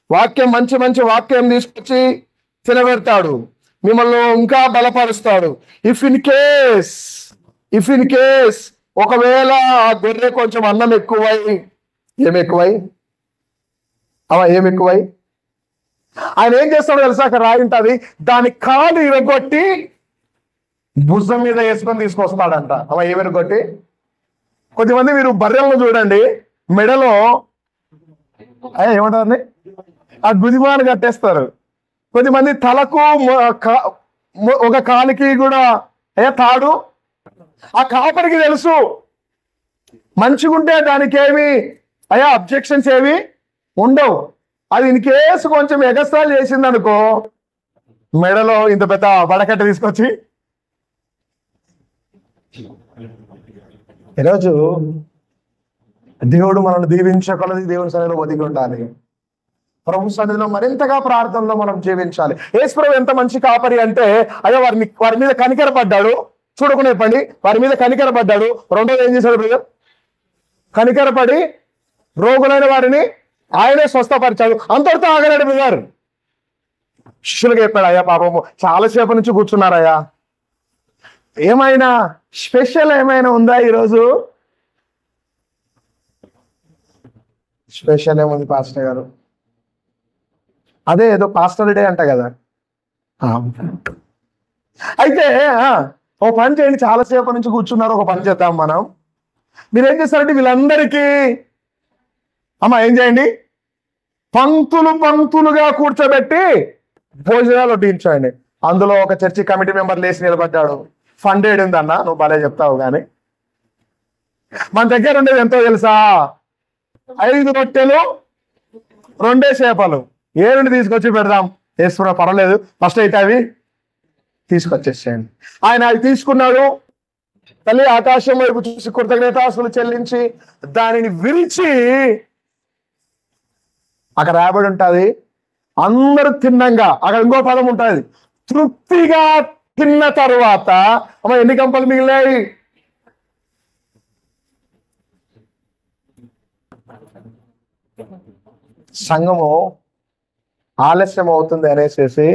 వాక్యం మంచి మంచి వాక్యం తీసుకొచ్చి తినబెడతాడు, మిమ్మల్ని ఇంకా బలపరుస్తాడు. ఇఫ్ ఇన్ కేస్ ఒకవేళ ఆ గొర్రె కొంచెం అన్నం ఎక్కువై, ఏమెక్కువై ఆయన ఏం చేస్తాడో తెలుసా? అక్కడ రాయి ఉంటుంది, దాని కాలు ఇరగొట్టి భుజం మీద వేసుకొని తీసుకొస్తాడంట. ఏమిరగొట్టి? కొద్దిమంది మీరు బర్రెలను చూడండి, మెడలో ఏమంటారు ఆ గుదిమాను కట్టేస్తారు. కొద్దిమంది తలకు ఒక కాలికి కూడా తాడు. ఆ కాపరికి తెలుసు మంచిగుంటే దానికి ఏమి అబ్జెక్షన్స్ ఏమి ఉండవు. అది ఇన్ కేసు కొంచెం ఎగస్ట్రాలు చేసింది అనుకో, మెడలో ఇంత పెద్ద బడకట్ట తీసుకొచ్చి. ఈరోజు దేవుడు మనల్ని దీవించగలది. దేవుని సన్నిధిలో ఒదిగి ఉండాలి. ప్రభు సన్నిధిలో మరింతగా ప్రార్థనలో మనం జీవించాలి. యేసుప్రభు ఎంత మంచి కాపరి అంటే, వారి మీద కనికరపడ్డాడు. చూడకునే పని వారి మీద కనికరపడ్డాడు. రెండోది ఏం చేశాడు బ్రదర్? కనికరపడి రోగులైన వారిని ఆయనే స్వస్థపరిచాడు. అంతటితో ఆగలేడు బ్రదర్. శిష్యులుగా చెప్పాడు, అయ్యా పాపము చాలాసేపు నుంచి కూర్చున్నారయ్యా, ఏమైనా స్పెషల్ ఏమైనా ఉందా ఈరోజు? స్పెషల్ ఏముంది పాస్టర్ గారు? అదే ఏదో పాస్టర్ డే అంట కదా. అయితే ఓ పని చేయండి, చాలాసేపు నుంచి కూర్చున్నారు, ఒక పని చేద్దాం మనం. మీరేం చేస్తారంటే వీళ్ళందరికీ ఏం చేయండి, పంక్తులుగా కూర్చోబెట్టి భోజనాలు వడ్డించండి. అందులో ఒక చర్చి కమిటీ మెంబర్ లేచి నిలబడ్డాడు. ఫండెడ్ ఉందన్న, నువ్వు భలే చెప్తావు కానీ మన దగ్గర ఉండేది ఎంతో తెలుసా? 5 రొట్టెలు 2 చేపలు. 7 తీసుకొచ్చి పెడదాం. వేసుకున్నా పర్వాలేదు, ఫస్ట్ అయితే అవి తీసుకొచ్చేసేయండి. ఆయన అవి తీసుకున్నాడు. తల్లి ఆకాశం వైపు చూసి కృతజ్ఞతాస్తులు చెల్లించి దానిని విరిచి, అక్కడ రాబడి ఉంటుంది, అందరూ తిన్నంగా, అక్కడ ఇంకో పదం ఉంటుంది, తృప్తిగా తిన్న తరువాత ఎన్ని గంపలు మిగిలాయి? సంఘము ఆలస్యం అవుతుంది అనేసి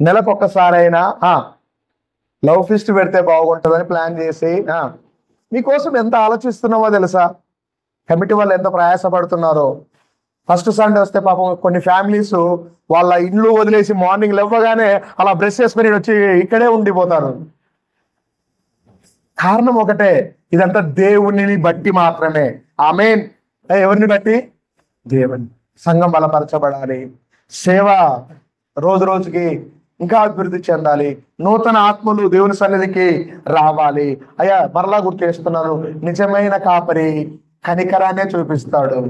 నెలకొకసారైనా లవ్ ఫీస్ట్ పెడితే బాగుంటుందని ప్లాన్ చేసి మీకోసం ఎంత ఆలోచిస్తున్నామో తెలుసా? కమిటీ వాళ్ళు ఎంత ప్రయాసపడుతున్నారో. ఫస్ట్ సండే వస్తే పాపం కొన్ని ఫ్యామిలీస్ వాళ్ళ ఇల్లు వదిలేసి మార్నింగ్ లేవగానే అలా బ్రష్ చేసుకుని వచ్చి ఇక్కడే ఉండిపోతారు. కారణం ఒకటే, ఇదంతా దేవునిని బట్టి మాత్రమే. ఆమేన్. ఎవరిని బట్టి? దేవుని. సంఘం బలపరచబడాలి, సేవ రోజు రోజుకి ఇంకా అభివృద్ధి చెందాలి, నూతన ఆత్మలు దేవుని సన్నిధికి రావాలి. అయ్యా మరలా గుర్తు చేస్తున్నాను, నిజమైన కాపరి కనికరాన్నే చూపిస్తాడు.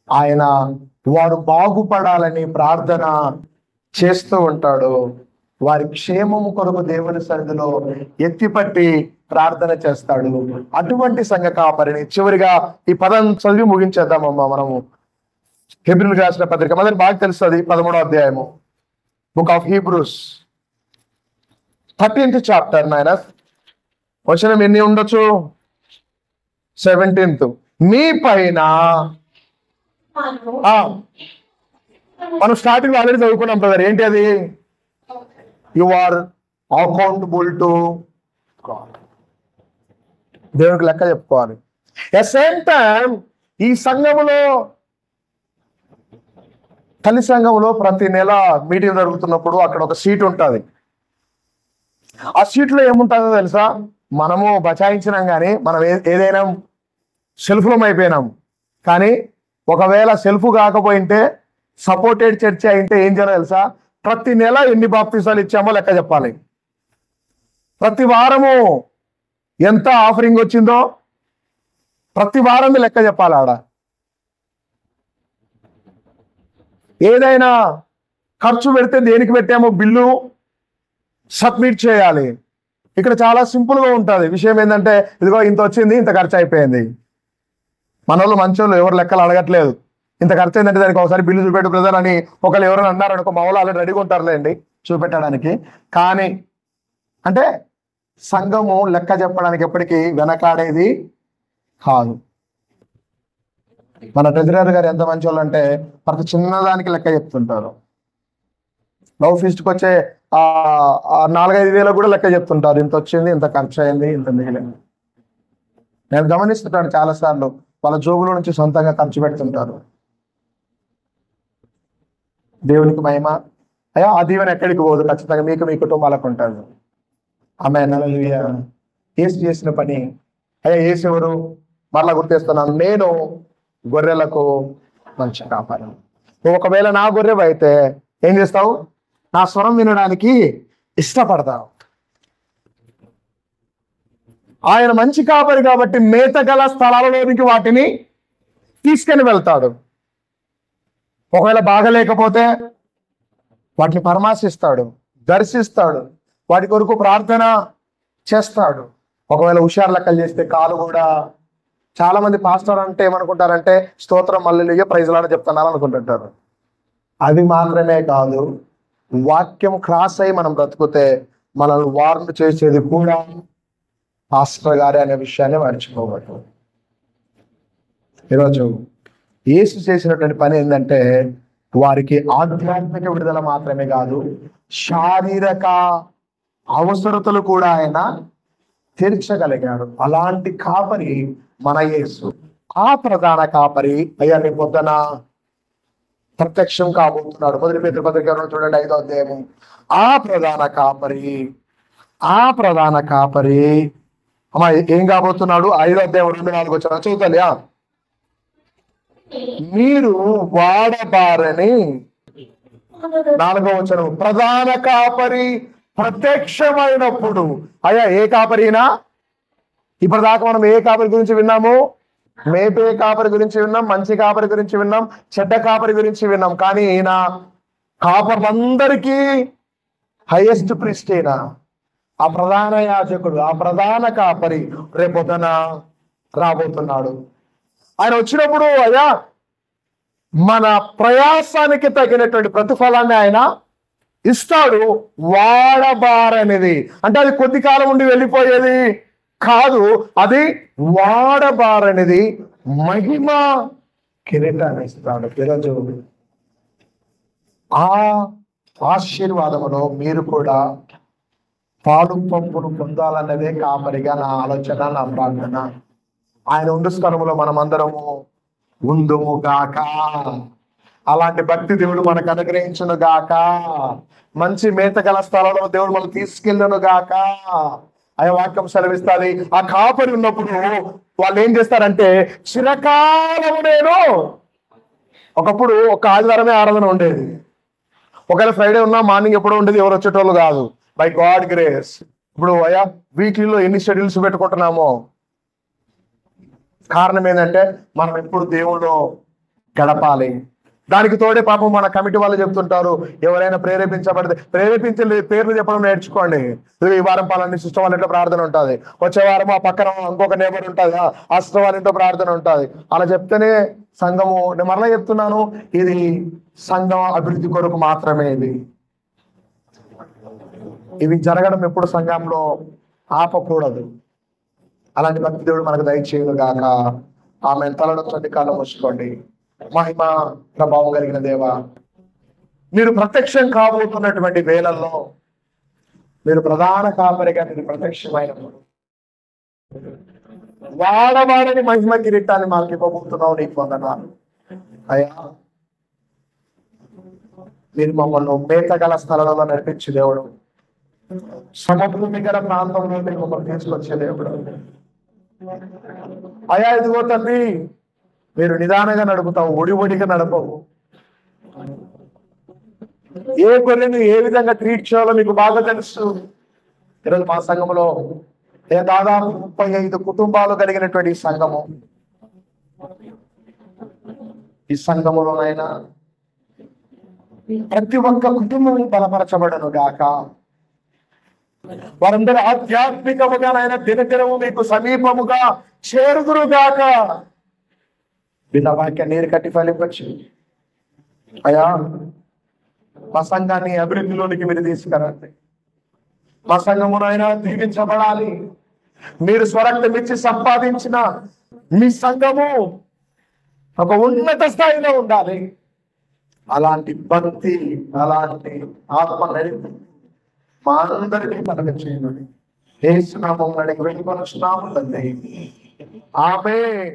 ఆయన వారు బాగుపడాలని ప్రార్థన చేస్తూ ఉంటాడు. వారి క్షేమము కొరకు దేవుని సన్నిధిలో ఎత్తిపట్టి ప్రార్థన చేస్తాడు. అటువంటి సంఘ కాపరిని చివరిగా ఈ పదం చదివి ముగించేద్దామమ్మా మనము. హెబ్రీయులకు రాసిన పత్రిక మనకి బాగా తెలుస్తుంది, 13వ అధ్యాయము, book of Hebrews 13th chapter. నాయన వచనం ఎన్ని ఉండొచ్చు? 17th. మీ పైన మనం స్టార్టింగ్ ఆల్రెడీ చదువుకున్నాం బ్రదర్. ఏంటి అది? You are accountable to God. దేవునికి లెక్క చెప్పుకోవాలి. ఎట్ సేమ్ టైం ఈ సంఘములో, తల్లి సంఘంలో ప్రతి నెల మీటింగ్ జరుగుతున్నప్పుడు అక్కడ ఒక సీట్ ఉంటుంది. ఆ సీట్లో ఏముంటుందో తెలుసా? మనము బచాయించినాం కానీ మనం ఏదైనా సెల్ఫ్లో అయిపోయినాం. కానీ ఒకవేళ సెల్ఫ్ కాకపోయింటే, సపోర్టెడ్ చర్చ్ అయింటే ఏం చేయాలో తెలుసా? ప్రతి నెల ఎన్ని బాప్తిసాలు ఇచ్చామో లెక్క చెప్పాలి. ప్రతి వారము ఎంత ఆఫరింగ్ వచ్చిందో ప్రతి వారం లెక్క చెప్పాలి. ఆడ ఏదైనా ఖర్చు పెడితే దేనికి పెట్టామో బిల్లు సబ్మిట్ చేయాలి. ఇక్కడ చాలా సింపుల్గా ఉంటుంది. విషయం ఏంటంటే, ఇదిగో ఇంత వచ్చింది, ఇంత ఖర్చు అయిపోయింది. మన వాళ్ళు మంచోళ్ళు, ఎవరు లెక్కలు అడగట్లేదు. ఇంత ఖర్చు అయిందంటే దానికి ఒకసారి బిల్లు చూపెట్టు బ్రదర్ అని ఒకళ్ళు ఎవరైనా అన్నారనుకో, మా వాళ్ళు ఆల్రెడీ రెడీగా ఉంటారులేండి చూపెట్టడానికి. కానీ అంటే సంఘము లెక్క చెప్పడానికి ఎప్పటికీ వెనకాడేది కాదు. మన ట్రెజరర్ గారు ఎంత మంచి వాళ్ళు అంటే ప్రతి చిన్నదానికి లెక్క చెప్తుంటారు. లవ్ ఫీస్ట్కి వచ్చే 4-5 వేలకు కూడా లెక్క చెప్తుంటారు. ఇంత వచ్చింది, ఇంత ఖర్చు అయింది, ఇంత మిగిలింది. నేను గమనిస్తుంటాను చాలాసార్లు వాళ్ళ జోబులో నుంచి సొంతంగా ఖర్చు పెడుతుంటారు. దేవునికి మహిమ. అయ్యా ఆ దీవెన ఎక్కడికి పోదు, ఖచ్చితంగా మీకు మీ కుటుంబాలకు ఉంటుంది. ఆమె హల్లెలూయా. యేసు చేసిన పని. అయ్యా యేసు ఎవరు? మరలా గుర్తిస్తున్నాను, నేను గొర్రెలకు మంచి కాపరి. నువ్వు ఒకవేళ నా గొర్రె అయితే ఏం చేస్తావు? నా స్వరం వినడానికి ఇష్టపడతావు. ఆయన మంచి కాపరి కాబట్టి మేత గల స్థలాలలోనికి వాటిని తీసుకొని వెళ్తాడు. ఒకవేళ బాగలేకపోతే వాటిని పరామర్శిస్తాడు, దర్శిస్తాడు, వాటి కొరకు ప్రార్థన చేస్తాడు. ఒకవేళ హుషారు లెక్కలు చేస్తే కాలు కూడా, చాలా మంది పాస్టర్ అంటే ఏమనుకుంటారంటే స్తోత్రం హల్లెలూయా ప్రైజ్లాడ చెప్తున్నారు అనుకుంటుంటారు. అది మాత్రమే కాదు, వాక్యం క్రాస్ అయి మనం బ్రతుకుతే మనల్ని వార్న్ చేసేది కూడా పాస్టర్ గారే అనే విషయాన్ని మర్చిపోవద్దు. ఈరోజు యేసు చేసినటువంటి పని ఏంటంటే వారికి ఆధ్యాత్మిక విడుదల మాత్రమే కాదు, శారీరక అవసరతలు కూడా ఆయన తీర్చగలిగాడు. అలాంటి కాపరి మన యేసు. ఆ ప్రధాన కాపరి అయ్యా రేపు పొద్దున ప్రత్యక్షం కాబోతున్నాడు. మొదటి పేతురు పత్రిక చూడండి 5వ అధ్యాయము. ఆ ప్రధాన కాపరి అమ్మా ఏం కాబోతున్నాడు? 5వ అధ్యాయం 2-4 వచ్చిన చదువుతాలి. మీరు వాడబారని 4వ వచనం. ప్రధాన కాపరి ప్రత్యక్షమైనప్పుడు. అయ్యా ఏ కాపరినా? ఇప్పటిదాకా మనం ఏ కాపరి గురించి విన్నాము? మేపే కాపరి గురించి విన్నాం, మంచి కాపరి గురించి విన్నాం, చెడ్డ కాపరి గురించి విన్నాం. కానీ ఈయన కాపర్లందరికీ హైయెస్ట్ ప్రీస్ట్ అయిన ఆ ప్రధాన యాజకుడు, ఆ ప్రధాన కాపరి రేపొద్దున రాబోతున్నాడు. ఆయన వచ్చినప్పుడు అయ్యా మన ప్రయాసానికి తగినటువంటి ప్రతిఫలాన్ని ఆయన ఇస్తాడు. వాడబారనేది అంటే అది కొద్ది కాలం ఉండి వెళ్ళిపోయేది కాదు, అది వాడబారనేది మహిమ కిరీటాన్ని ఇస్తాడు. ఈరోజు ఆ ఆశీర్వాదములో మీరు కూడా పాలు పంపును పొందాలన్నదే కాపరిగా నా ఆలోచన, నా ప్రార్థన. ఆయన ఉండు స్థలములో మనం అందరము ఉందుము గాక. అలాంటి భక్తి దేవుడు మనకు అనుగ్రహించును గాక. మంచి మేత గల స్థలంలో దేవుడు మనం తీసుకెళ్ళను గాక. అయ్యా వాక్యం సెలవిస్తుంది. ఆ కాపరి ఉన్నప్పుడు వాళ్ళు ఏం చేస్తారంటే చిరకాలము నేను, ఒకప్పుడు ఒక ఆదివారమే ఆరాధన ఉండేది. ఒకవేళ ఫ్రైడే ఉన్నా మార్నింగ్ ఎప్పుడో ఉండేది, ఎవరు వచ్చేటోళ్ళు కాదు. బై గాడ్ గ్రేస్ ఇప్పుడు అయ్యా వీక్లీలో ఎన్ని షెడ్యూల్స్ పెట్టుకుంటున్నామో కారణం ఏంటంటే మనం ఎప్పుడు దేవుళ్ళు గడపాలి. దానికి తోడే పాపం మన కమిటీ వాళ్ళు చెప్తుంటారు, ఎవరైనా ప్రేరేపించే పేర్లు చెప్పడం నేర్చుకోండి. ఈ వారం పలాని సిస్టర్ వాళ్ళ ఇంట్లో ప్రార్థన ఉంటుంది, వచ్చే వారం ఆ పక్కన ఇంకొక నేబర్ ఉంటుంది, ఆ సిస్టర్ వాళ్ళ ఇంట్లో ప్రార్థన ఉంటుంది. అలా చెప్తేనే సంఘము, నేను మరలా చెప్తున్నాను, ఇది సంఘం అభివృద్ధి కొరకు మాత్రమే. ఇవి జరగడం ఎప్పుడు సంఘంలో ఆపకూడదు. అలాంటి భక్తి దేవుడు మనకు దయచేయును గాక. ఆమె తలలో కాలం మూసుకోండి. మహిమ ప్రభావం కలిగిన దేవ, మీరు ప్రత్యక్షం కాబోతున్నటువంటి వేళల్లో మీరు ప్రధాన కాపరిగా మీరు ప్రత్యక్షమైనప్పుడు వాడవాడని మహిమ కిరీటాన్ని మాకు ఇవ్వబోతున్నావు. నీకు వందనాలు అయ్యా. మీరు మమ్మల్ని మేతగల స్థలాలలో నడిపించే దేవుడు, సమభూమి గల ప్రాంతంలో మీరు మమ్మల్ని తీసుకొచ్చే దేవుడు అయ్యా. ఇదిగో తండ్రి, మీరు నిదానంగా నడుపుతావు, ఒడిగా నడపవు. ఏ గొర్రెను ఏ విధంగా ట్రీట్ చేయాలో మీకు బాగా తెలుసు. ఈరోజు మా సంఘంలో దాదాపు 35 కుటుంబాలు కలిగినటువంటి ఈ సంఘము, ఈ సంఘములోనైనా ప్రతి ఒక్క కుటుంబం బలపరచబడను గాక. వారందరూ ఆధ్యాత్మికముగానైనా దినదినము మీకు సమీపముగా చేరుదురు గాక. వీళ్ళ వాక్య నీరు కట్టి ఫలించు అయ్యా. మా సంఘాన్ని అభివృద్ధిలోనికి మీరు తీసుకురండి. మా సంఘమునైనా దీవించబడాలి. మీరు స్వరక్తం ఇచ్చి సంపాదించిన మీ సంఘము ఒక ఉన్నత స్థాయిలో ఉండాలి. అలాంటి భక్తి, అలాంటి ఆత్మ నడిపి మా అందరికీ మనకు చేయండి. యేసు నామమున అడిగి వెళ్ళిపోతున్నాము తండ్రి. ఆమేన్.